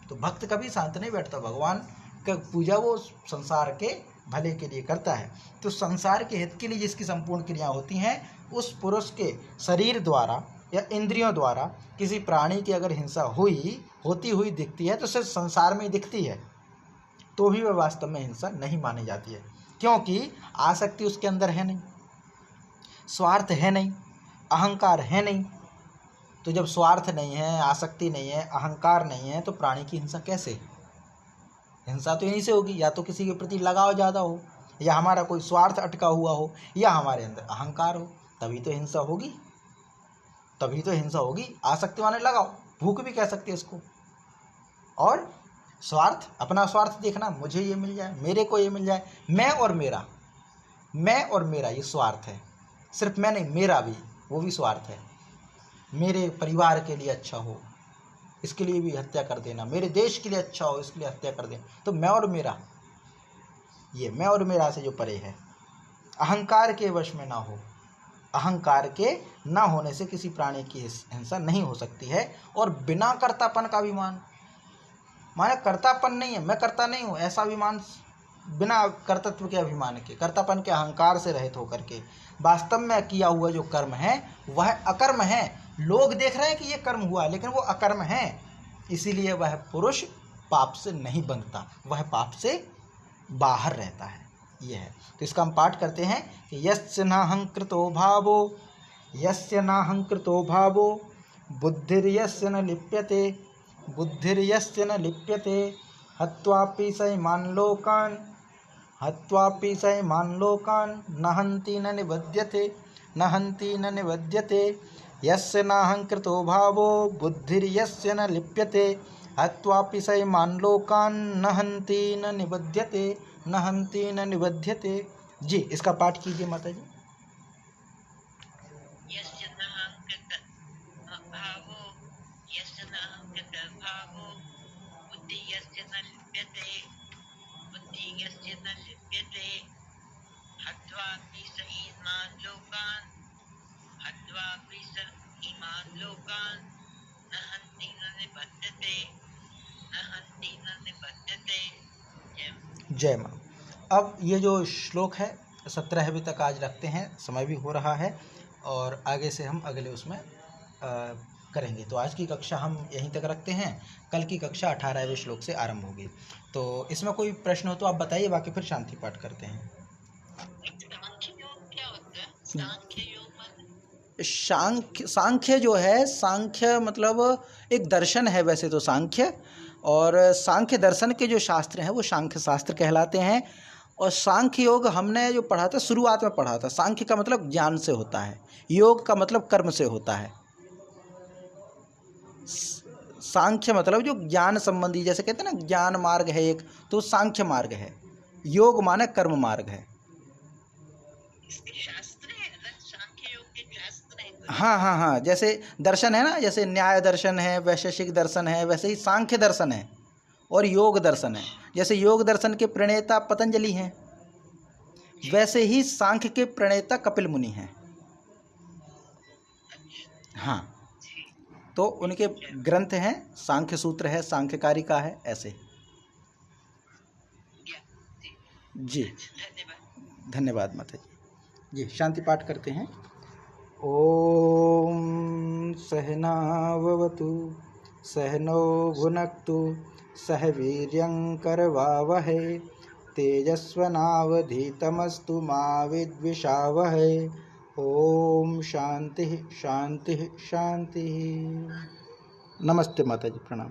तो भक्त कभी शांत नहीं बैठता, भगवान का पूजा वो संसार के भले के लिए करता है। तो संसार के हित के लिए जिसकी संपूर्ण क्रिया होती हैं, उस पुरुष के शरीर द्वारा या इंद्रियों द्वारा किसी प्राणी की अगर हिंसा होती हुई दिखती है तो सिर्फ संसार में ही दिखती है, तो भी वह वास्तव में हिंसा नहीं मानी जाती है, क्योंकि आसक्ति उसके अंदर है नहीं, स्वार्थ है नहीं, अहंकार है नहीं। तो जब स्वार्थ नहीं है, आसक्ति नहीं है, अहंकार नहीं है, तो प्राणी की हिंसा कैसे? हिंसा तो यहीं से होगी, या तो किसी के प्रति लगाव ज़्यादा हो, या हमारा कोई स्वार्थ अटका हुआ हो, या हमारे अंदर अहंकार हो, तभी तो हिंसा होगी, तभी तो हिंसा होगी। आसक्ति माने लगाव, भूख भी कह सकते हैं इसको। और स्वार्थ, अपना स्वार्थ देखना, मुझे ये मिल जाए, मेरे को ये मिल जाए, मैं और मेरा, मैं और मेरा, ये स्वार्थ है। सिर्फ मैं नहीं, मेरा भी, वो भी स्वार्थ है। मेरे परिवार के लिए अच्छा हो, इसके लिए भी हत्या कर देना, मेरे देश के लिए अच्छा हो, इसके लिए हत्या कर देना। तो मैं और मेरा, ये मैं और मेरा से जो परे है, अहंकार के वश में ना हो, अहंकार के ना होने से किसी प्राणी की हिंसा नहीं हो सकती है। और बिना कर्तापन का अभिमान, माने कर्तापन नहीं है, मैं करता नहीं हूँ, ऐसा अभिमान, बिना कर्तृत्व के अभिमान के, कर्तापन के अहंकार से रहित होकर के वास्तव में किया हुआ जो कर्म है वह अकर्म है। लोग देख रहे हैं कि ये कर्म हुआ, लेकिन वो अकर्म है, इसीलिए वह पुरुष पाप से नहीं बंधता, वह पाप से बाहर रहता है। ये है। तो इसका हम पाठ करते हैं कि यस्य नाहंकृतो भावो, यस्य नाहंकृतो भावो बुद्धिर्यस्य न लिप्यते, बुद्धिर्यस्य न लिप्यते, हत्वापि सैमान् लोकान्, हत्वापि सैमान् लोकान्, न हन्ति न निबध्यते, न हन्ति न निबध्यते, यस्य नाहङ्कृतो भावो बुद्धिर्यस्य न लिप्यते, हत्वापि सैमान् लोकान्, न हन्ति न निबध्यते, न हन्ति न निबध्यते। जी, इसका पाठ कीजिए माता जी। यस्य नाहङ्कृत भावो, यस्य नाहङ्कृत भावो, बुद्धि यस्य न लिप्यते, बुद्धि यस्य न लिप्यते, हत्वापि स इमान् लोकान्, हत्वापि स इमान् लोकान्, न हन्ति न निबध्यते, न हन्ति न निबध्यते। जय माँ। अब ये जो श्लोक है 17वीं तक आज रखते हैं, समय भी हो रहा है और आगे से हम अगले उसमें करेंगे। तो आज की कक्षा हम यहीं तक रखते हैं, कल की कक्षा 18वें श्लोक से आरंभ होगी। तो इसमें कोई प्रश्न हो तो आप बताइए, बाकी फिर शांति पाठ करते हैं। सांख्य जो है, सांख्य मतलब एक दर्शन है वैसे तो सांख्य, और सांख्य दर्शन के जो शास्त्र हैं वो सांख्य शास्त्र कहलाते हैं। और सांख्य योग हमने जो पढ़ा था, शुरुआत में पढ़ा था। सांख्य का मतलब ज्ञान से होता है, योग का मतलब कर्म से होता है। सांख्य मतलब जो ज्ञान संबंधी, जैसे कहते हैं ना ज्ञान मार्ग है एक, तो सांख्य मार्ग है। योग माने कर्म मार्ग है। हाँ हाँ हाँ, जैसे दर्शन है ना, जैसे न्याय दर्शन है, वैशेषिक दर्शन है, वैसे ही सांख्य दर्शन है और योग दर्शन है। जैसे योग दर्शन के प्रणेता पतंजलि हैं, वैसे ही सांख्य के प्रणेता कपिल मुनि हैं। हाँ, तो उनके ग्रंथ हैं, सांख्य सूत्र है, सांख्य कारिका है, ऐसे। जी, धन्यवाद माता जी। जी, शांति पाठ करते हैं। ओम सहनाववतु सहनौ भुनक्तु सह वीर्यं करवावहै तेजस्वनावधीतमस्तु मा विद्विषावहै। ओम शांति शांति शांति। नमस्ते माता जी, प्रणाम।